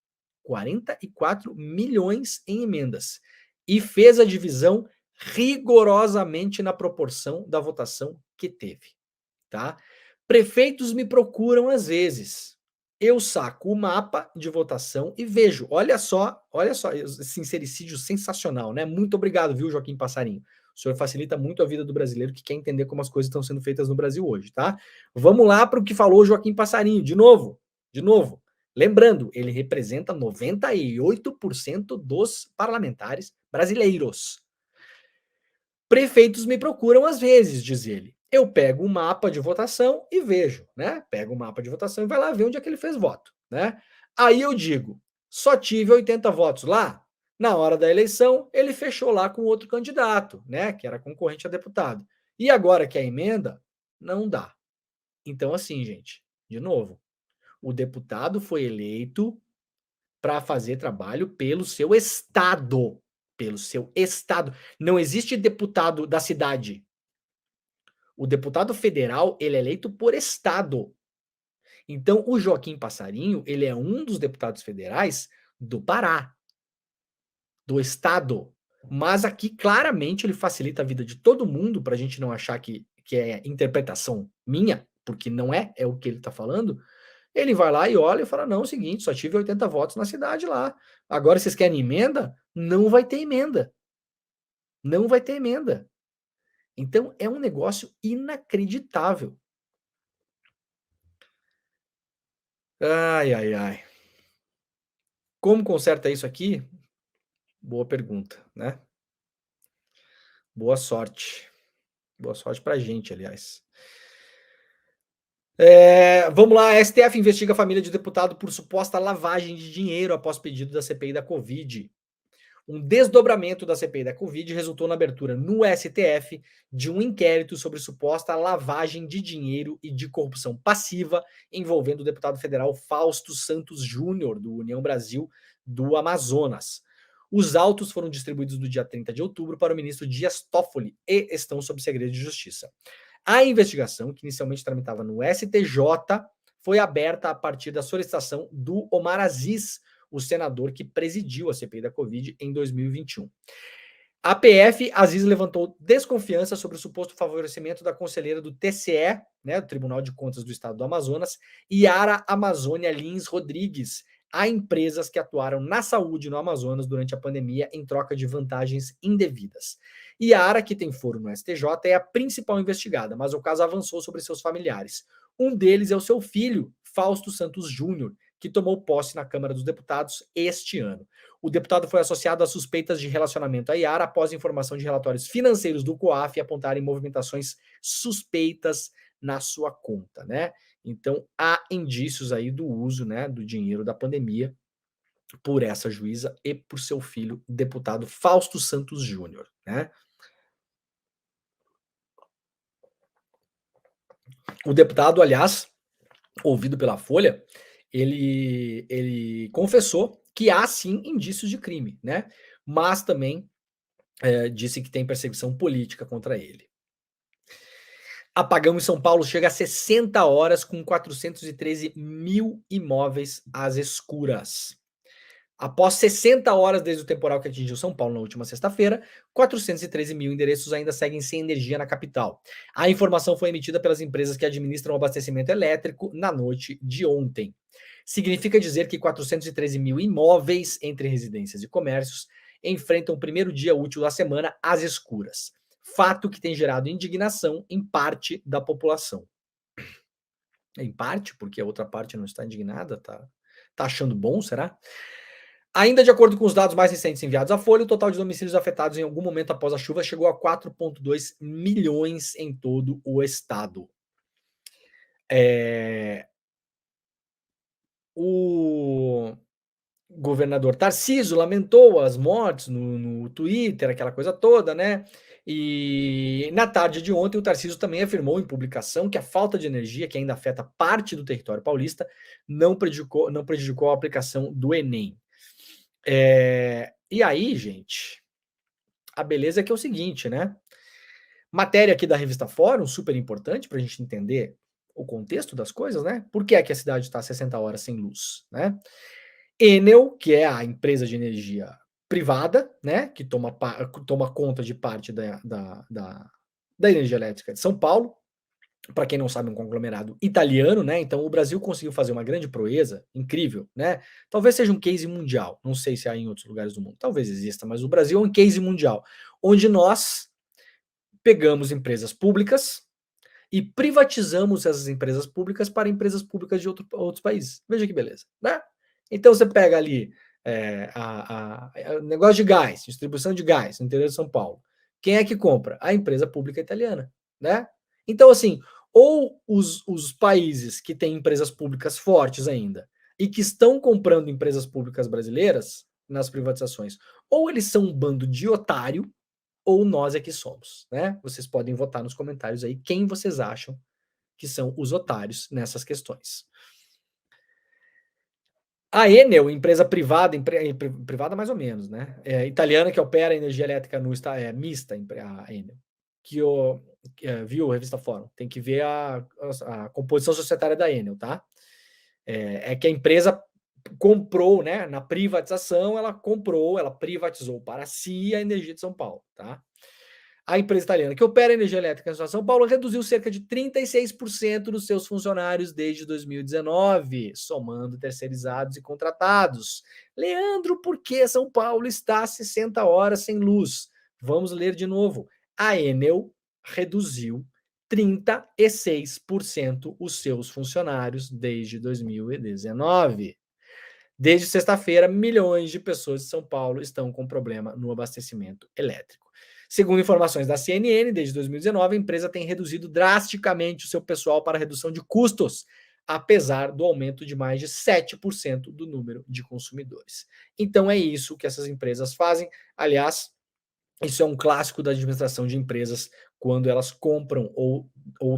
44 milhões em emendas. E fez a divisão rigorosamente na proporção da votação que teve. Tá? Prefeitos me procuram às vezes. Eu saco o mapa de votação e vejo. Olha só, sincericídio sensacional, né? Muito obrigado, viu, Joaquim Passarinho? O senhor facilita muito a vida do brasileiro que quer entender como as coisas estão sendo feitas no Brasil hoje, tá? Vamos lá para o que falou Joaquim Passarinho, de novo. Lembrando, ele representa 98% dos parlamentares brasileiros. Prefeitos me procuram às vezes, diz ele. Eu pego o mapa de votação e vejo, né? Pego o mapa de votação e vai lá ver onde é que ele fez voto, né? Aí eu digo, só tive 80 votos lá, Na hora da eleição, ele fechou lá com outro candidato, né, que era concorrente a deputado. E agora que é emenda, não dá. Então, assim, gente, de novo, o deputado foi eleito para fazer trabalho pelo seu estado, pelo seu estado. Não existe deputado da cidade. O deputado federal, ele é eleito por estado. Então, o Joaquim Passarinho, ele é um dos deputados federais do Pará, do estado. Mas aqui, claramente, ele facilita a vida de todo mundo, para a gente não achar que é interpretação minha, porque não é, é o que ele está falando. Ele vai lá e olha e fala: não, é o seguinte, só tive 80 votos na cidade lá. Agora vocês querem emenda? Não vai ter emenda. Não vai ter emenda. Então é um negócio inacreditável. Ai, ai, ai. Como conserta isso aqui? Boa pergunta, né? Boa sorte. Boa sorte pra gente, aliás. Vamos lá, a STF investiga a família de deputado por suposta lavagem de dinheiro após pedido da CPI da Covid. Um desdobramento da CPI da Covid resultou na abertura no STF de um inquérito sobre suposta lavagem de dinheiro e de corrupção passiva envolvendo o deputado federal Fausto Santos Júnior, do União Brasil do Amazonas. Os autos foram distribuídos no dia 30 de outubro para o ministro Dias Toffoli e estão sob segredo de justiça. A investigação, que inicialmente tramitava no STJ, foi aberta a partir da solicitação do Omar Aziz, o senador que presidiu a CPI da Covid em 2021. A PF, Aziz levantou desconfiança sobre o suposto favorecimento da conselheira do TCE, né, do Tribunal de Contas do Estado do Amazonas, Yara Amazônia Lins Rodrigues, a empresas que atuaram na saúde no Amazonas durante a pandemia em troca de vantagens indevidas. Yara, que tem foro no STJ, é a principal investigada, mas o caso avançou sobre seus familiares. Um deles é o seu filho, Fausto Santos Júnior, que tomou posse na Câmara dos Deputados este ano. O deputado foi associado a suspeitas de relacionamento à Yara após informação de relatórios financeiros do COAF apontarem movimentações suspeitas na sua conta, né? Então, há indícios aí do uso, né, do dinheiro da pandemia por essa juíza e por seu filho, deputado Fausto Santos Júnior, né? O deputado, aliás, ouvido pela Folha, ele confessou que há sim indícios de crime, né? Mas também disse que tem perseguição política contra ele. Apagão em São Paulo chega a 60 horas com 413 mil imóveis às escuras. Após 60 horas desde o temporal que atingiu São Paulo na última sexta-feira, 413 mil endereços ainda seguem sem energia na capital. A informação foi emitida pelas empresas que administram o abastecimento elétrico na noite de ontem. Significa dizer que 413 mil imóveis entre residências e comércios enfrentam o primeiro dia útil da semana às escuras. Fato que tem gerado indignação em parte da população. Em parte, porque a outra parte não está indignada, tá achando bom, será? Ainda de acordo com os dados mais recentes enviados à Folha, o total de domicílios afetados em algum momento após a chuva chegou a 4,2 milhões em todo o estado. O governador Tarcísio lamentou as mortes no Twitter, aquela coisa toda, né? E na tarde de ontem, o Tarcísio também afirmou em publicação que a falta de energia, que ainda afeta parte do território paulista, não prejudicou a aplicação do Enem. E aí, gente, a beleza é que é o seguinte, né? Matéria aqui da revista Fórum, super importante para a gente entender o contexto das coisas, né? Por que é que a cidade está 60 horas sem luz, né? Enel, que é a empresa de energia privada, né? Que toma conta de parte da energia elétrica de São Paulo. Para quem não sabe, um conglomerado italiano, né? Então o Brasil conseguiu fazer uma grande proeza, incrível, né? Talvez seja um case mundial, não sei se há em outros lugares do mundo, talvez exista, mas o Brasil é um case mundial, onde nós pegamos empresas públicas e privatizamos essas empresas públicas para empresas públicas de outros países. Veja que beleza, né? Então você pega ali negócio de gás, distribuição de gás no interior de São Paulo. Quem é que compra? A empresa pública italiana, né? Então, assim, ou os países que têm empresas públicas fortes ainda e que estão comprando empresas públicas brasileiras, nas privatizações. Ou eles são um bando de otário, ou nós é que somos, né? Vocês podem votar nos comentários aí quem vocês acham que são os otários nessas questões. A Enel, empresa privada, privada mais ou menos, né? Italiana que opera energia elétrica mista, a Enel. Viu, revista Fórum? Tem que ver a composição societária da Enel, tá? É que a empresa comprou, né? Na privatização, ela privatizou para si a energia de São Paulo, tá? A empresa italiana que opera energia elétrica em São Paulo reduziu cerca de 36% dos seus funcionários desde 2019, somando terceirizados e contratados. Leandro, por que São Paulo está 60 horas sem luz? Vamos ler de novo. A Enel reduziu 36% os seus funcionários desde 2019. Desde sexta-feira, milhões de pessoas de São Paulo estão com problema no abastecimento elétrico. Segundo informações da CNN, desde 2019, a empresa tem reduzido drasticamente o seu pessoal para redução de custos, apesar do aumento de mais de 7% do número de consumidores. Então é isso que essas empresas fazem. Aliás, isso é um clássico da administração de empresas quando elas compram ou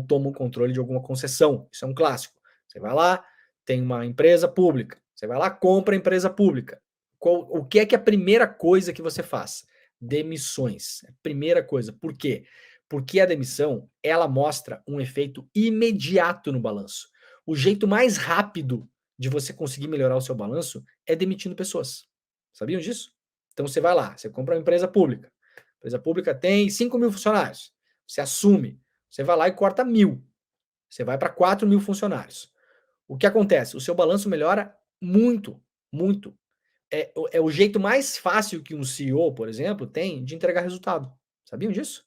tomam controle de alguma concessão. Isso é um clássico. Você vai lá, tem uma empresa pública. Você vai lá, compra a empresa pública. O que é a primeira coisa que você faz? Demissões. Primeira coisa. Por quê? Porque a demissão, ela mostra um efeito imediato no balanço. O jeito mais rápido de você conseguir melhorar o seu balanço é demitindo pessoas. Sabiam disso? Então você vai lá, você compra uma empresa pública. A empresa pública tem 5.000 funcionários. Você assume, você vai lá e corta 1.000. Você vai para 4.000 funcionários. O que acontece? O seu balanço melhora muito, muito. É o jeito mais fácil que um CEO, por exemplo, tem de entregar resultado. Sabiam disso?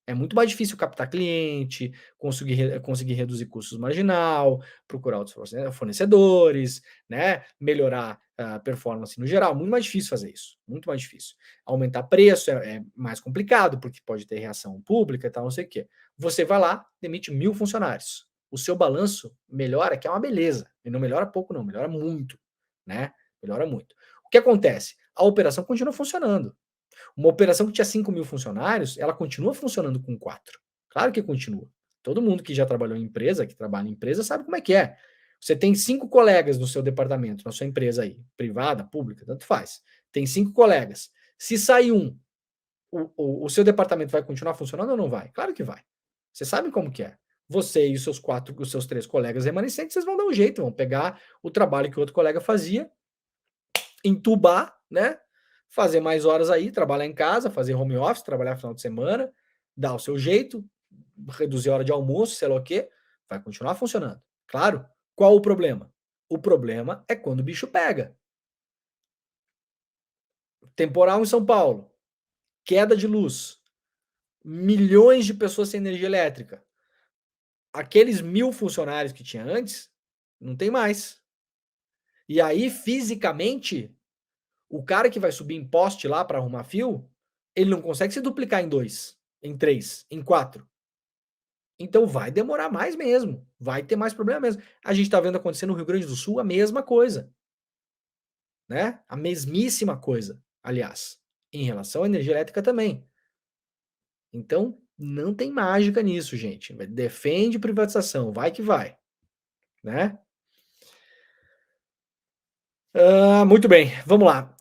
É muito mais difícil captar cliente, conseguir reduzir custos marginal, procurar outros fornecedores, né? Melhorar a performance no geral. Muito mais difícil fazer isso. Muito mais difícil. Aumentar preço é mais complicado, porque pode ter reação pública e tal, não sei o quê. Você vai lá, demite 1.000 funcionários. O seu balanço melhora, que é uma beleza. E não melhora pouco, não, melhora muito, né? Melhora muito. O que acontece? A operação continua funcionando. Uma operação que tinha 5.000 funcionários, ela continua funcionando com 4. Claro que continua. Todo mundo que já trabalhou em empresa, que trabalha em empresa, sabe como é que é. Você tem 5 colegas no seu departamento, na sua empresa aí, privada, pública, tanto faz. Tem 5 colegas. Se sair um, o seu departamento vai continuar funcionando ou não vai? Claro que vai. Vocês sabem como que é. Você e os seus 3 colegas remanescentes, vocês vão dar um jeito, vão pegar o trabalho que o outro colega fazia, entubar, né? Fazer mais horas aí, trabalhar em casa, fazer home office, trabalhar final de semana, dar o seu jeito, reduzir a hora de almoço, sei lá o quê, vai continuar funcionando. Claro. Qual o problema? O problema é quando o bicho pega. Temporal em São Paulo, queda de luz, milhões de pessoas sem energia elétrica. Aqueles 1.000 funcionários que tinha antes, não tem mais. E aí, fisicamente, o cara que vai subir em poste lá para arrumar fio, ele não consegue se duplicar em 2, em 3, em 4. Então vai demorar mais mesmo, vai ter mais problema mesmo. A gente está vendo acontecer no Rio Grande do Sul a mesma coisa, né? A mesmíssima coisa, aliás, em relação à energia elétrica também. Então não tem mágica nisso, gente. Defende privatização, vai que vai, né? Muito bem, vamos lá.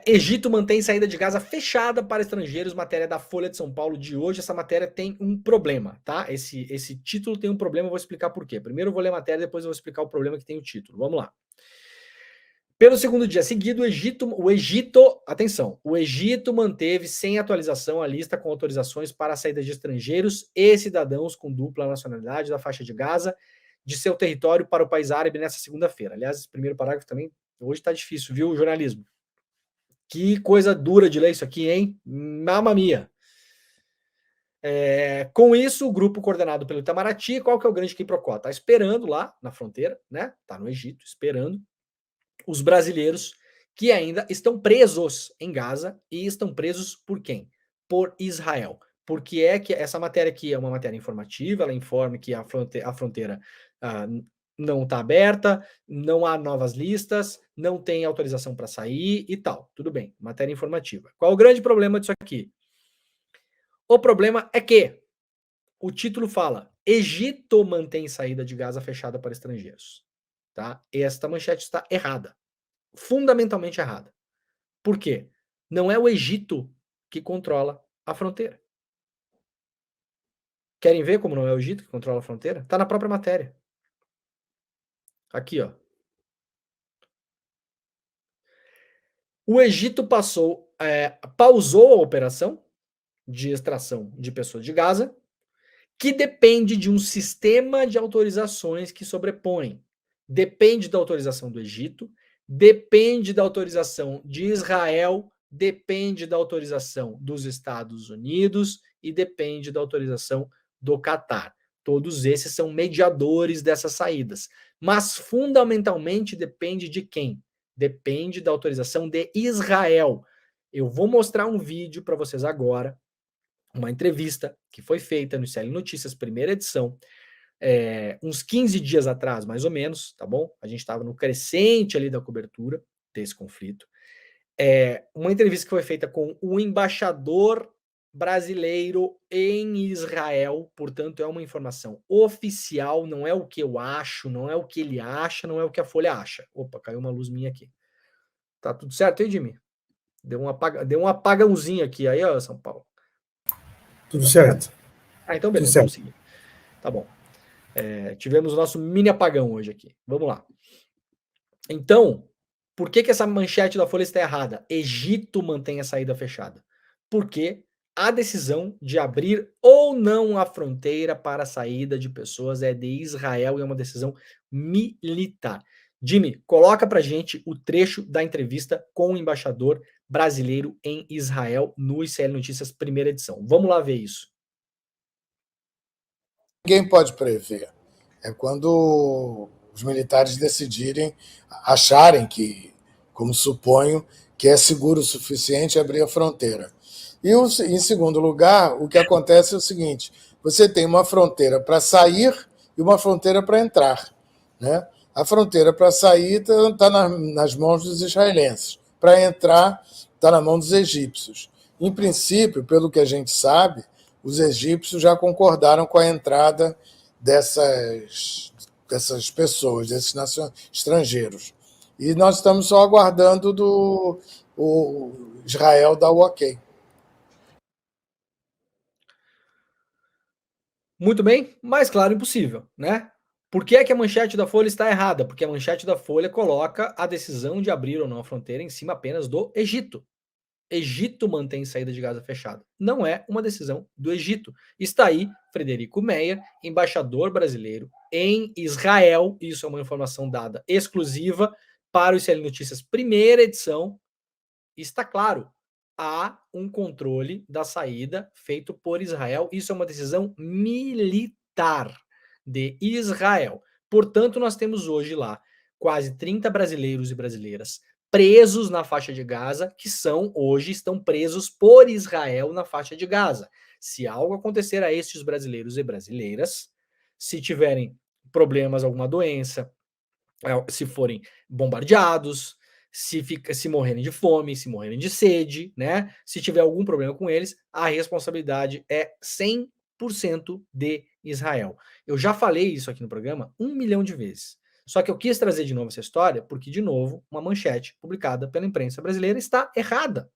Egito mantém saída de Gaza fechada para estrangeiros, matéria da Folha de São Paulo de hoje. Essa matéria tem um problema, tá? Esse título tem um problema, eu vou explicar por quê. Primeiro eu vou ler a matéria, depois eu vou explicar o problema que tem o título. Vamos lá. Pelo segundo dia seguido, o Egito manteve sem atualização a lista com autorizações para a saída de estrangeiros e cidadãos com dupla nacionalidade da faixa de Gaza de seu território para o país árabe nessa segunda-feira. Aliás, esse primeiro parágrafo também hoje está difícil, viu, jornalismo? Que coisa dura de ler isso aqui, hein? Mamma mia. Com isso, o grupo coordenado pelo Itamaraty, qual que é o grande quiprocó? Está esperando lá na fronteira, né? Está no Egito, esperando os brasileiros que ainda estão presos em Gaza e estão presos por quem? Por Israel. Porque é que essa matéria aqui é uma matéria informativa, ela informa que a fronteira não está aberta, não há novas listas, não tem autorização para sair e tal. Tudo bem, matéria informativa. Qual o grande problema disso aqui? O problema é que o título fala: Egito mantém saída de Gaza fechada para estrangeiros. Tá? Esta manchete está errada. Fundamentalmente errada. Por quê? Não é o Egito que controla a fronteira. Querem ver como não é o Egito que controla a fronteira? Está na própria matéria. Aqui, ó. O Egito pausou a operação de extração de pessoas de Gaza, que depende de um sistema de autorizações que sobrepõe. Depende da autorização do Egito, depende da autorização de Israel, depende da autorização dos Estados Unidos e depende da autorização do Catar. Todos esses são mediadores dessas saídas. Mas, fundamentalmente, depende de quem? Depende da autorização de Israel. Eu vou mostrar um vídeo para vocês agora, uma entrevista que foi feita no ICL Notícias, primeira edição, uns 15 dias atrás, mais ou menos, tá bom? A gente estava no crescente ali da cobertura desse conflito. Uma entrevista que foi feita com o embaixador brasileiro em Israel, portanto, é uma informação oficial, não é o que eu acho, não é o que ele acha, não é o que a Folha acha. Opa, caiu uma luz minha aqui. Tá tudo certo aí, Jimmy? Deu um apagãozinho aqui, aí, ó, São Paulo. Tudo certo. Então beleza, vamos seguir. Tá bom. Tivemos o nosso mini apagão hoje aqui. Vamos lá. Então, por que essa manchete da Folha está errada? Egito mantém a saída fechada. Porque a decisão de abrir ou não a fronteira para a saída de pessoas é de Israel e é uma decisão militar. Jimmy, coloca pra gente o trecho da entrevista com o embaixador brasileiro em Israel no ICL Notícias, primeira edição. Vamos lá ver isso. Ninguém pode prever. É quando os militares decidirem, acharem que, como suponho, que é seguro o suficiente abrir a fronteira. E, em segundo lugar, o que acontece é o seguinte: você tem uma fronteira para sair e uma fronteira para entrar. Né? A fronteira para sair está nas mãos dos israelenses. Para entrar, está na mão dos egípcios. Em princípio, pelo que a gente sabe, os egípcios já concordaram com a entrada dessas pessoas, desses estrangeiros. E nós estamos só aguardando o Israel dar o ok. Muito bem, mais claro impossível, né? Por que é que a manchete da Folha está errada? Porque a manchete da Folha coloca a decisão de abrir ou não a fronteira em cima apenas do Egito. Egito mantém saída de Gaza fechada. Não é uma decisão do Egito. Está aí Frederico Meyer, embaixador brasileiro em Israel. Isso é uma informação dada exclusiva para o ICL Notícias, primeira edição. Está claro, há um controle da saída feito por Israel. Isso é uma decisão militar de Israel. Portanto, nós temos hoje lá quase 30 brasileiros e brasileiras presos na faixa de Gaza, que hoje estão presos por Israel na faixa de Gaza. Se algo acontecer a estes brasileiros e brasileiras, se tiverem problemas, alguma doença, se forem bombardeados, se morrerem de fome, se morrerem de sede, né? Se tiver algum problema com eles, a responsabilidade é 100% de Israel. Eu já falei isso aqui no programa 1 milhão de vezes. Só que eu quis trazer de novo essa história porque, de novo, uma manchete publicada pela imprensa brasileira está errada.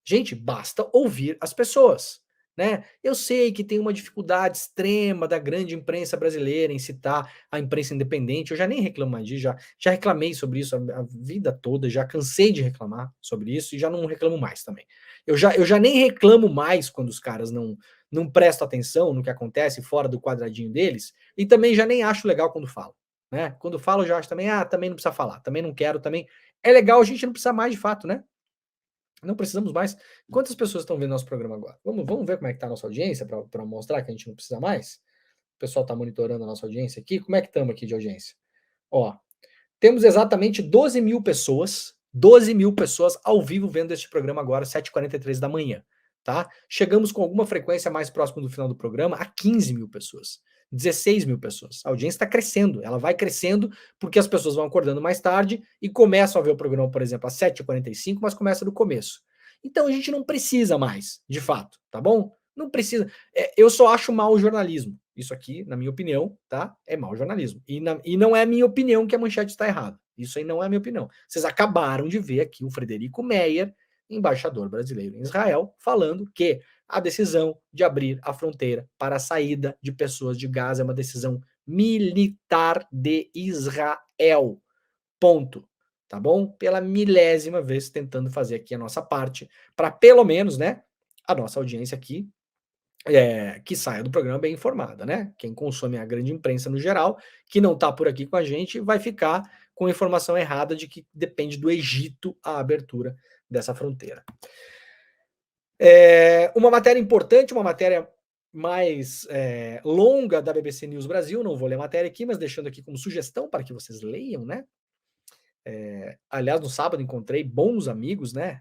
Gente, basta ouvir as pessoas. Né? Eu sei que tem uma dificuldade extrema da grande imprensa brasileira em citar a imprensa independente. Eu já nem reclamo mais disso, já reclamei sobre isso a vida toda, já cansei de reclamar sobre isso e já não reclamo mais também. Eu já nem reclamo mais quando os caras não prestam atenção no que acontece fora do quadradinho deles e também já nem acho legal quando falam. Né? Quando falo, eu já acho também, também não precisa falar, também não quero, também. É legal a gente não precisar mais de fato, né? Não precisamos mais. Quantas pessoas estão vendo nosso programa agora? Vamos ver como é que está a nossa audiência para mostrar que a gente não precisa mais? O pessoal está monitorando a nossa audiência aqui. Como é que estamos aqui de audiência? Ó, temos exatamente 12 mil pessoas ao vivo vendo este programa agora, 7h43 da manhã. Tá? Chegamos com alguma frequência mais próximo do final do programa a 15 mil pessoas. 16 mil pessoas. A audiência está crescendo, ela vai crescendo porque as pessoas vão acordando mais tarde e começam a ver o programa, por exemplo, às 7h45, mas começa do começo. Então a gente não precisa mais, de fato, tá bom? Não precisa. Eu só acho mau jornalismo. Isso aqui, na minha opinião, tá? É mau jornalismo. E não é a minha opinião que a manchete está errada. Isso aí não é a minha opinião. Vocês acabaram de ver aqui o Frederico Meyer, embaixador brasileiro em Israel, falando que a decisão de abrir a fronteira para a saída de pessoas de Gaza é uma decisão militar de Israel. Ponto. Tá bom? Pela milésima vez tentando fazer aqui a nossa parte, para pelo menos, né, a nossa audiência aqui, que saia do programa bem informada, né? Quem consome a grande imprensa no geral, que não está por aqui com a gente, vai ficar com a informação errada de que depende do Egito a abertura dessa fronteira. Uma matéria importante, uma matéria mais longa da BBC News Brasil, não vou ler a matéria aqui, mas deixando aqui como sugestão para que vocês leiam, né? Aliás, no sábado encontrei bons amigos, né?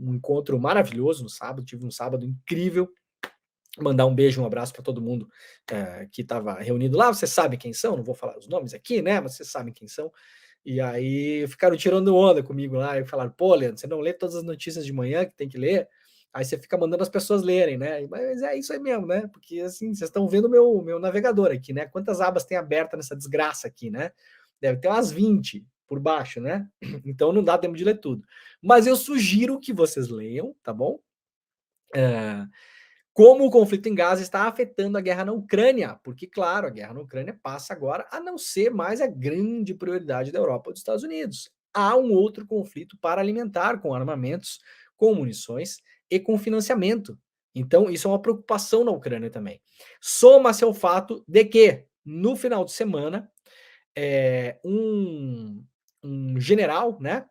Um encontro maravilhoso no sábado, tive um sábado incrível. Mandar um beijo, um abraço para todo mundo que estava reunido lá. Vocês sabem quem são, não vou falar os nomes aqui, né? Mas vocês sabem quem são. E aí ficaram tirando onda comigo lá e falaram: pô, Leandro, você não lê todas as notícias de manhã que tem que ler? Aí você fica mandando as pessoas lerem, né? Mas é isso aí mesmo, né? Porque assim, vocês estão vendo o meu navegador aqui, né? Quantas abas tem aberta nessa desgraça aqui, né? Deve ter umas 20 por baixo, né? Então não dá tempo de ler tudo. Mas eu sugiro que vocês leiam, tá bom? Como o conflito em Gaza está afetando a guerra na Ucrânia, porque, claro, a guerra na Ucrânia passa agora a não ser mais a grande prioridade da Europa e dos Estados Unidos. Há um outro conflito para alimentar com armamentos, com munições e com financiamento. Então, isso é uma preocupação na Ucrânia também. Soma-se ao fato de que, no final de semana, um general, né,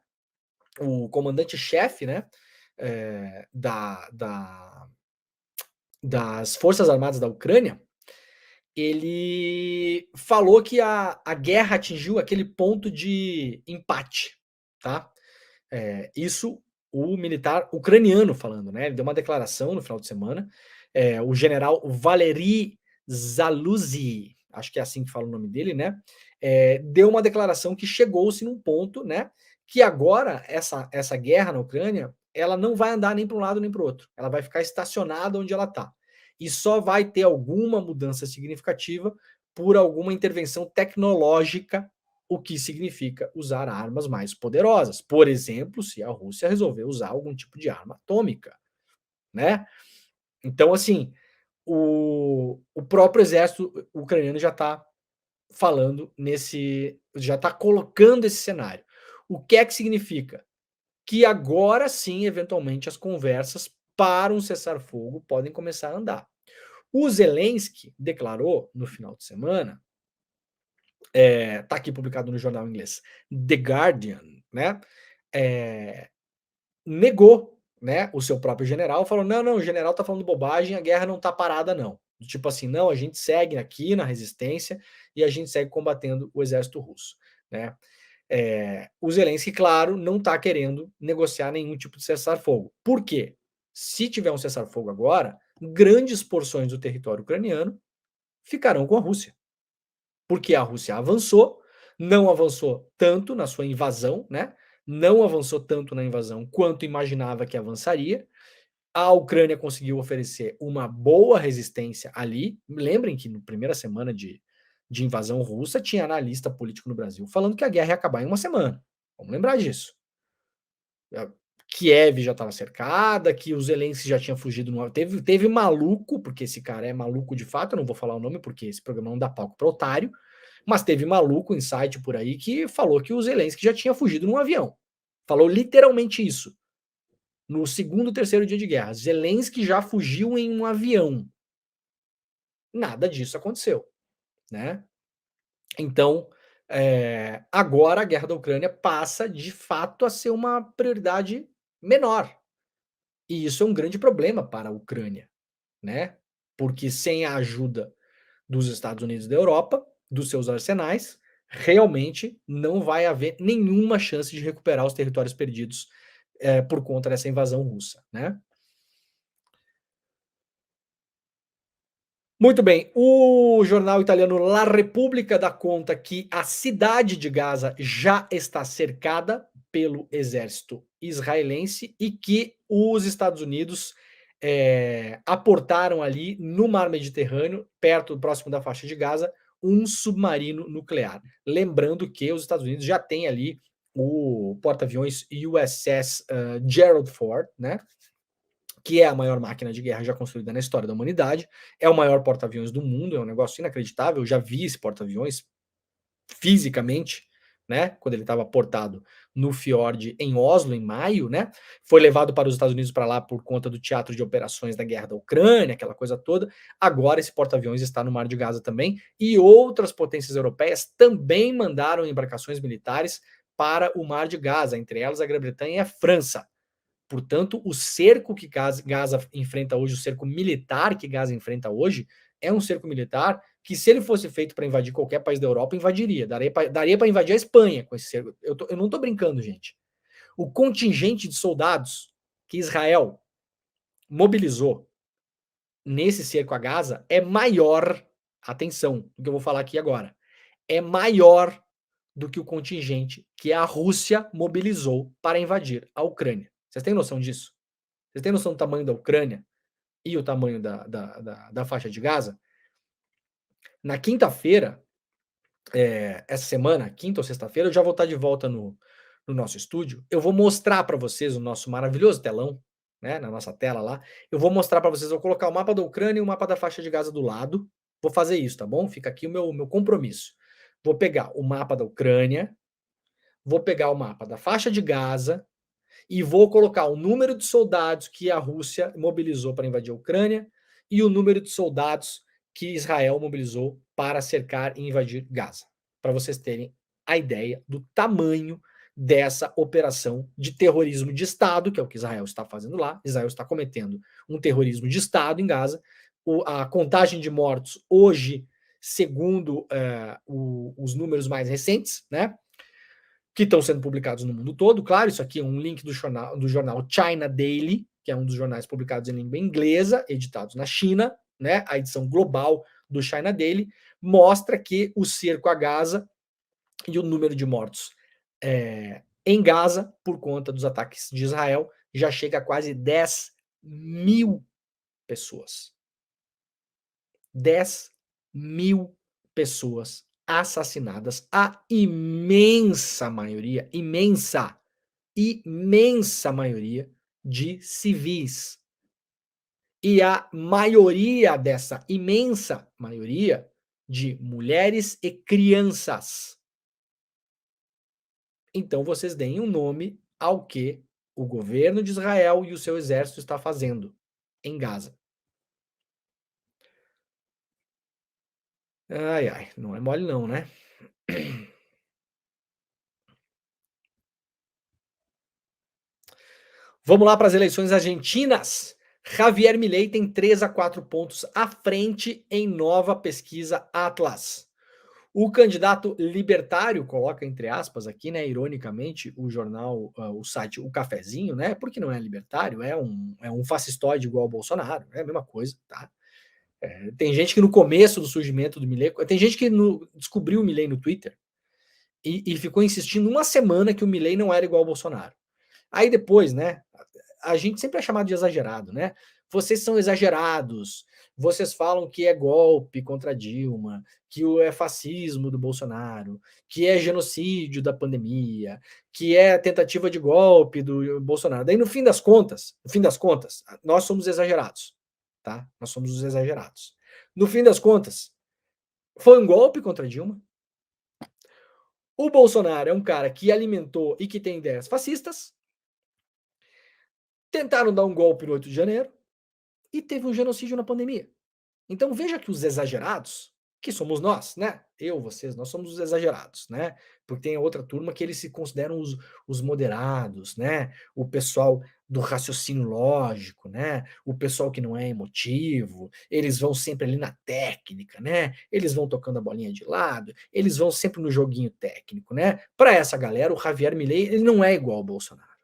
o comandante-chefe, né, das Forças Armadas da Ucrânia, ele falou que a guerra atingiu aquele ponto de empate, tá? Isso o militar ucraniano falando, né? Ele deu uma declaração no final de semana. O general Valery Zaluzny, acho que é assim que fala o nome dele, né? Deu uma declaração que chegou-se num ponto, né? Que agora essa guerra na Ucrânia ela não vai andar nem para um lado nem para o outro. Ela vai ficar estacionada onde ela está. E só vai ter alguma mudança significativa por alguma intervenção tecnológica, o que significa usar armas mais poderosas. Por exemplo, se a Rússia resolver usar algum tipo de arma atômica, né? Então, assim, o próprio exército ucraniano já está falando já está colocando esse cenário. O que é que significa? Que agora sim, eventualmente, as conversas para um cessar-fogo podem começar a andar. O Zelensky declarou no final de semana, tá aqui publicado no jornal inglês The Guardian, né? Negou, né, o seu próprio general, falou: não, o general tá falando bobagem, a guerra não tá parada, não. Tipo assim, não, a gente segue aqui na resistência e a gente segue combatendo o exército russo, né? O Zelensky, claro, não está querendo negociar nenhum tipo de cessar-fogo. Por quê? Se tiver um cessar-fogo agora, grandes porções do território ucraniano ficarão com a Rússia. Porque a Rússia avançou, não avançou tanto na sua invasão, né? Não avançou tanto na invasão quanto imaginava que avançaria. A Ucrânia conseguiu oferecer uma boa resistência ali. Lembrem que na primeira semana de invasão russa, tinha analista político no Brasil falando que a guerra ia acabar em uma semana. Vamos lembrar disso. Kiev já estava cercada, que o Zelensky já tinha fugido. Teve maluco, porque esse cara é maluco de fato, eu não vou falar o nome porque esse programa não dá palco para otário, mas teve maluco em site por aí que falou que o Zelensky já tinha fugido num avião. Falou literalmente isso. No segundo, terceiro dia de guerra. Zelensky já fugiu em um avião. Nada disso aconteceu, né? Então, agora a guerra da Ucrânia passa de fato a ser uma prioridade menor. E isso é um grande problema para a Ucrânia, né? Porque sem a ajuda dos Estados Unidos e da Europa, dos seus arsenais, realmente não vai haver nenhuma chance de recuperar os territórios perdidos por conta dessa invasão russa, né? Muito bem, o jornal italiano La Repubblica dá conta que a cidade de Gaza já está cercada pelo exército israelense e que os Estados Unidos, aportaram ali no mar Mediterrâneo, próximo da faixa de Gaza, um submarino nuclear. Lembrando que os Estados Unidos já têm ali o porta-aviões USS, Gerald Ford, né, que é a maior máquina de guerra já construída na história da humanidade, é o maior porta-aviões do mundo, é um negócio inacreditável, eu já vi esse porta-aviões fisicamente, né, quando ele estava portado no fiord em Oslo, em maio, né, foi levado para os Estados Unidos para lá por conta do teatro de operações da guerra da Ucrânia, aquela coisa toda, agora esse porta-aviões está no Mar de Gaza também, e outras potências europeias também mandaram embarcações militares para o Mar de Gaza, entre elas a Grã-Bretanha e a França. Portanto, o cerco que Gaza enfrenta hoje, o cerco militar que Gaza enfrenta hoje, é um cerco militar que, se ele fosse feito para invadir qualquer país da Europa, invadiria. Daria para invadir a Espanha com esse cerco. Eu não estou brincando, gente. O contingente de soldados que Israel mobilizou nesse cerco a Gaza é maior, atenção, do que eu vou falar aqui agora, é maior do que o contingente que a Rússia mobilizou para invadir a Ucrânia. Vocês têm noção disso? Vocês têm noção do tamanho da Ucrânia e o tamanho da faixa de Gaza? Na quinta-feira, essa semana, quinta ou sexta-feira, eu já vou estar de volta no nosso estúdio. Eu vou mostrar para vocês o nosso maravilhoso telão, né, na nossa tela lá. Eu vou mostrar para vocês, eu vou colocar o mapa da Ucrânia e o mapa da faixa de Gaza do lado. Vou fazer isso, tá bom? Fica aqui o meu compromisso. Vou pegar o mapa da Ucrânia, vou pegar o mapa da faixa de Gaza e vou colocar o número de soldados que a Rússia mobilizou para invadir a Ucrânia e o número de soldados que Israel mobilizou para cercar e invadir Gaza, para vocês terem a ideia do tamanho dessa operação de terrorismo de Estado, que é o que Israel está fazendo lá. Israel está cometendo um terrorismo de Estado em Gaza. A contagem de mortos hoje, segundo os números mais recentes, né, que estão sendo publicados no mundo todo. Claro, isso aqui é um link do jornal China Daily, que é um dos jornais publicados em língua inglesa, editados na China, né? A edição global do China Daily mostra que o cerco a Gaza e o número de mortos em Gaza, por conta dos ataques de Israel, já chega a quase 10 mil pessoas. 10 mil pessoas assassinadas, a imensa maioria, imensa maioria de civis. E a maioria dessa imensa maioria de mulheres e crianças. Então vocês deem um nome ao que o governo de Israel e o seu exército está fazendo em Gaza. Ai, ai, não é mole não, né? Vamos lá para as eleições argentinas. Javier Milei tem 3 a 4 pontos à frente em nova pesquisa Atlas. O candidato libertário, coloca entre aspas aqui, né, ironicamente, o jornal, o site O Cafezinho, né, porque não é libertário, é um fascistoide igual ao Bolsonaro, é a mesma coisa, tá? Tem gente que no começo do surgimento do Milei, tem gente que descobriu o Milei no Twitter e ficou insistindo uma semana que o Milei não era igual ao Bolsonaro. Aí depois, né, a gente sempre é chamado de exagerado, né? Vocês são exagerados, vocês falam que é golpe contra Dilma, que é fascismo do Bolsonaro, que é genocídio da pandemia, que é tentativa de golpe do Bolsonaro. Daí, no fim das contas, nós somos exagerados, tá? Nós somos os exagerados. No fim das contas, foi um golpe contra Dilma. O Bolsonaro é um cara que alimentou e que tem ideias fascistas. Tentaram dar um golpe no 8 de janeiro e teve um genocídio na pandemia. Então veja que os exagerados, que somos nós, né? Eu, vocês, nós somos os exagerados, né? Porque tem a outra turma que eles se consideram os moderados, né? O pessoal do raciocínio lógico, né? O pessoal que não é emotivo, eles vão sempre ali na técnica, né? Eles vão tocando a bolinha de lado, eles vão sempre no joguinho técnico, né? Para essa galera, o Javier Milei, ele não é igual ao Bolsonaro.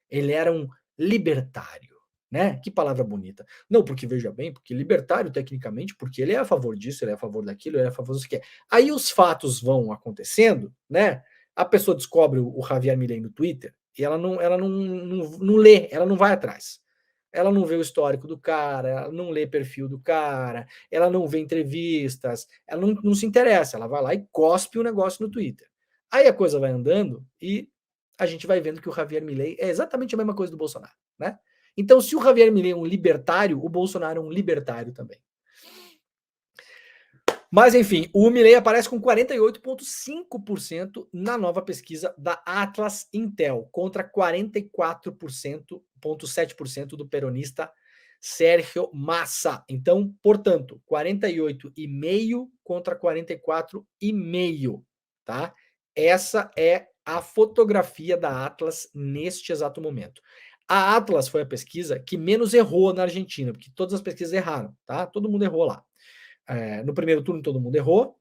Ele era um libertário. né? Que palavra bonita. Não, porque veja bem, porque libertário tecnicamente, porque ele é a favor disso, ele é a favor daquilo, ele é a favor disso que é. Aí os fatos vão acontecendo, né? A pessoa descobre o Javier Milei no Twitter e ela não lê, ela não vai atrás. Ela não vê o histórico do cara, ela não lê perfil do cara, ela não vê entrevistas, ela não se interessa, ela vai lá e cospe o negócio no Twitter. Aí a coisa vai andando e a gente vai vendo que o Javier Milei é exatamente a mesma coisa do Bolsonaro, né? Então, se o Javier Milei é um libertário, o Bolsonaro é um libertário também. Mas, enfim, o Milei aparece com 48,5% na nova pesquisa da Atlas Intel, contra 44,7% do peronista Sérgio Massa. Então, portanto, 48,5% contra 44,5%, tá? Essa é a fotografia da Atlas neste exato momento. A Atlas foi a pesquisa que menos errou na Argentina, porque todas as pesquisas erraram, tá? Todo mundo errou lá. No primeiro turno todo mundo errou,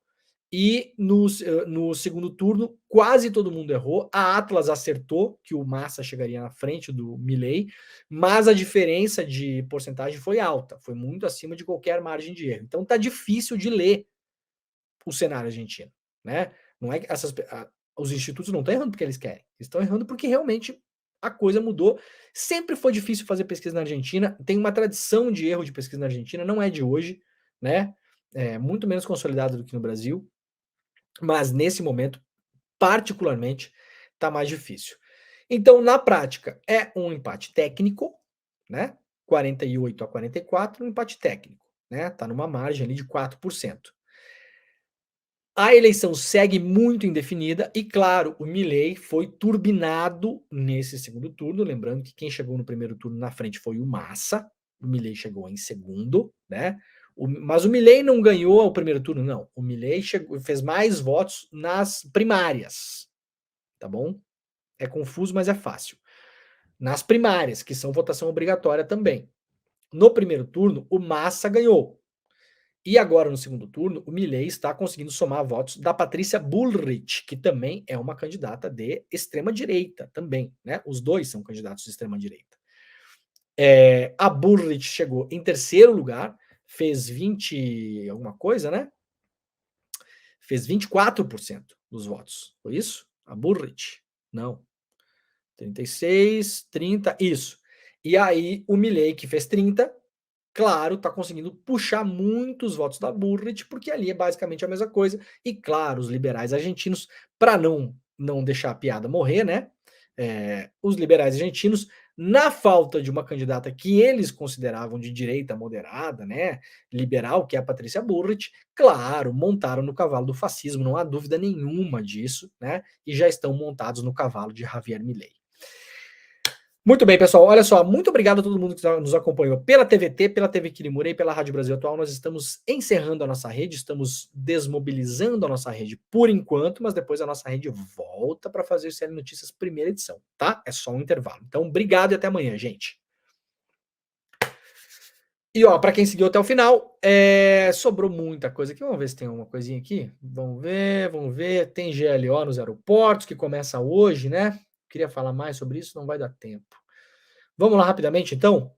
e no segundo turno quase todo mundo errou. A Atlas acertou que o Massa chegaria na frente do Milei, mas a diferença de porcentagem foi alta, foi muito acima de qualquer margem de erro. Então tá difícil de ler o cenário argentino, né? Não é que os institutos não estão errando porque eles querem, eles estão errando porque realmente a coisa mudou. Sempre foi difícil fazer pesquisa na Argentina, tem uma tradição de erro de pesquisa na Argentina, não é de hoje, né? É muito menos consolidado do que no Brasil, mas nesse momento, particularmente, está mais difícil. Então, na prática, é um empate técnico, né? 48-44, um empate técnico, né? Está numa margem ali de 4%. A eleição segue muito indefinida e, claro, o Milei foi turbinado nesse segundo turno. Lembrando que quem chegou no primeiro turno na frente foi o Massa, o Milei chegou em segundo, né? Mas o Milei não ganhou o primeiro turno, não. O Milei fez mais votos nas primárias, tá bom? É confuso, mas é fácil. Nas primárias, que são votação obrigatória também. No primeiro turno, o Massa ganhou. E agora, no segundo turno, o Milei está conseguindo somar votos da Patrícia Bullrich, que também é uma candidata de extrema-direita também, né? Os dois são candidatos de extrema-direita. A Bullrich chegou em terceiro lugar, fez 20 alguma coisa, né? Fez 24% dos votos. Foi isso? A Bullrich? Não. 36, 30, isso. E aí o Milei, que fez 30, claro, está conseguindo puxar muitos votos da Bullrich, porque ali é basicamente a mesma coisa. E claro, os liberais argentinos, para não deixar a piada morrer, né? Os liberais argentinos, na falta de uma candidata que eles consideravam de direita moderada, né, liberal, que é a Patrícia Bullrich, claro, montaram no cavalo do fascismo, não há dúvida nenhuma disso, né? E já estão montados no cavalo de Javier Milei. Muito bem, pessoal. Olha só, muito obrigado a todo mundo que nos acompanhou pela TVT, pela TV Quirimura e pela Rádio Brasil Atual. Nós estamos encerrando a nossa rede, estamos desmobilizando a nossa rede por enquanto, mas depois a nossa rede volta para fazer o CL Notícias primeira edição, tá? É só um intervalo. Então, obrigado e até amanhã, gente. E ó, para quem seguiu até o final, sobrou muita coisa aqui. Vamos ver se tem uma coisinha aqui. Vamos ver. Tem GLO nos aeroportos, que começa hoje, né? Queria falar mais sobre isso, não vai dar tempo. Vamos lá rapidamente, então.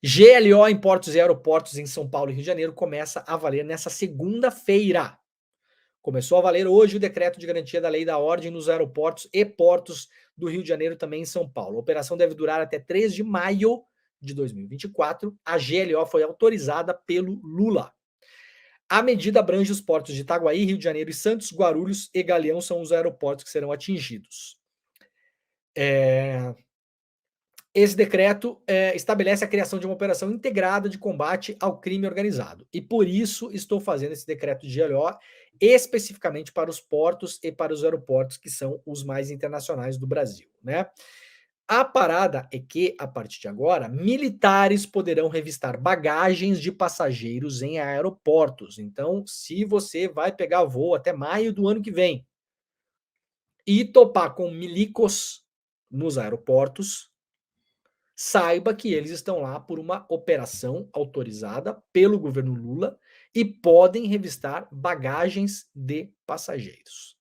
GLO em portos e aeroportos em São Paulo e Rio de Janeiro começa a valer nessa segunda-feira. Começou a valer hoje o decreto de garantia da lei da ordem nos aeroportos e portos do Rio de Janeiro, também em São Paulo. A operação deve durar até 3 de maio de 2024. A GLO foi autorizada pelo Lula. A medida abrange os portos de Itaguaí, Rio de Janeiro e Santos, Guarulhos e Galeão são os aeroportos que serão atingidos. Esse decreto estabelece a criação de uma operação integrada de combate ao crime organizado. E por isso estou fazendo esse decreto de GLO especificamente para os portos e para os aeroportos, que são os mais internacionais do Brasil, né? A parada é que, a partir de agora, militares poderão revistar bagagens de passageiros em aeroportos. Então, se você vai pegar voo até maio do ano que vem e topar com milicos nos aeroportos, saiba que eles estão lá por uma operação autorizada pelo governo Lula e podem revistar bagagens de passageiros,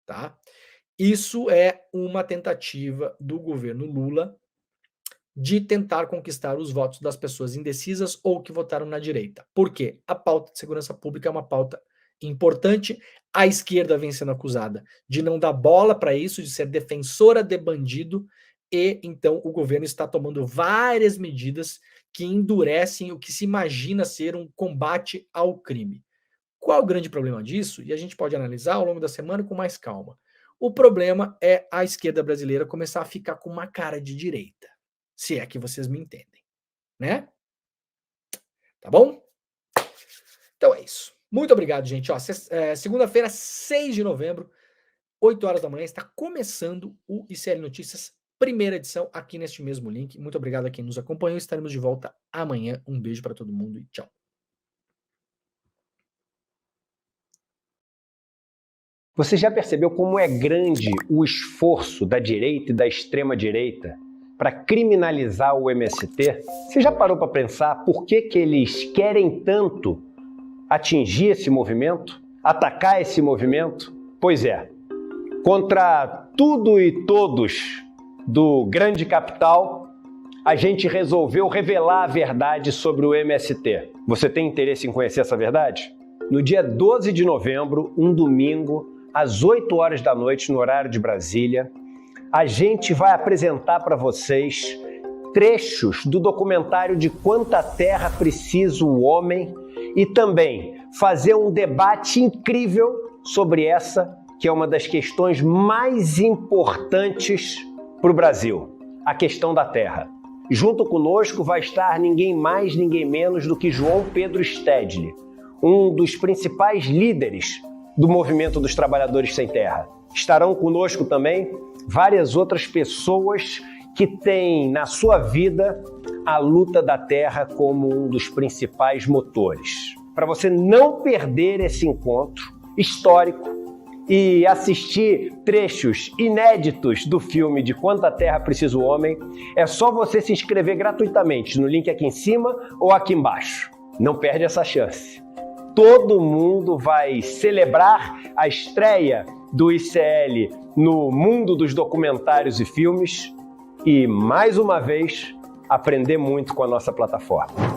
tá? Isso é uma tentativa do governo Lula de tentar conquistar os votos das pessoas indecisas ou que votaram na direita. Por quê? A pauta de segurança pública é uma pauta importante. A esquerda vem sendo acusada de não dar bola para isso, de ser defensora de bandido, e então o governo está tomando várias medidas que endurecem o que se imagina ser um combate ao crime. Qual o grande problema disso? E a gente pode analisar ao longo da semana com mais calma. O problema é a esquerda brasileira começar a ficar com uma cara de direita, se é que vocês me entendem, né? Tá bom? Então é isso. Muito obrigado, gente. Ó, segunda-feira, 6 de novembro, 8 horas da manhã, está começando o ICL Notícias, primeira edição, aqui neste mesmo link. Muito obrigado a quem nos acompanhou. Estaremos de volta amanhã. Um beijo para todo mundo e tchau. Você já percebeu como é grande o esforço da direita e da extrema-direita para criminalizar o MST? Você já parou para pensar por que eles querem tanto atingir esse movimento? Atacar esse movimento? Pois é, contra tudo e todos do grande capital, a gente resolveu revelar a verdade sobre o MST. Você tem interesse em conhecer essa verdade? No dia 12 de novembro, um domingo, às 8 horas da noite, no horário de Brasília, a gente vai apresentar para vocês trechos do documentário De Quanta Terra Precisa o Homem e também fazer um debate incrível sobre essa, que é uma das questões mais importantes para o Brasil, a questão da terra. Junto conosco vai estar ninguém mais, ninguém menos do que João Pedro Stedley, um dos principais líderes do movimento dos trabalhadores sem terra. Estarão conosco também várias outras pessoas que têm na sua vida a luta da terra como um dos principais motores. Para você não perder esse encontro histórico e assistir trechos inéditos do filme De Quanta Terra Precisa o Homem, é só você se inscrever gratuitamente no link aqui em cima ou aqui embaixo. Não perde essa chance. Todo mundo vai celebrar a estreia do ICL no mundo dos documentários e filmes e, mais uma vez, aprender muito com a nossa plataforma.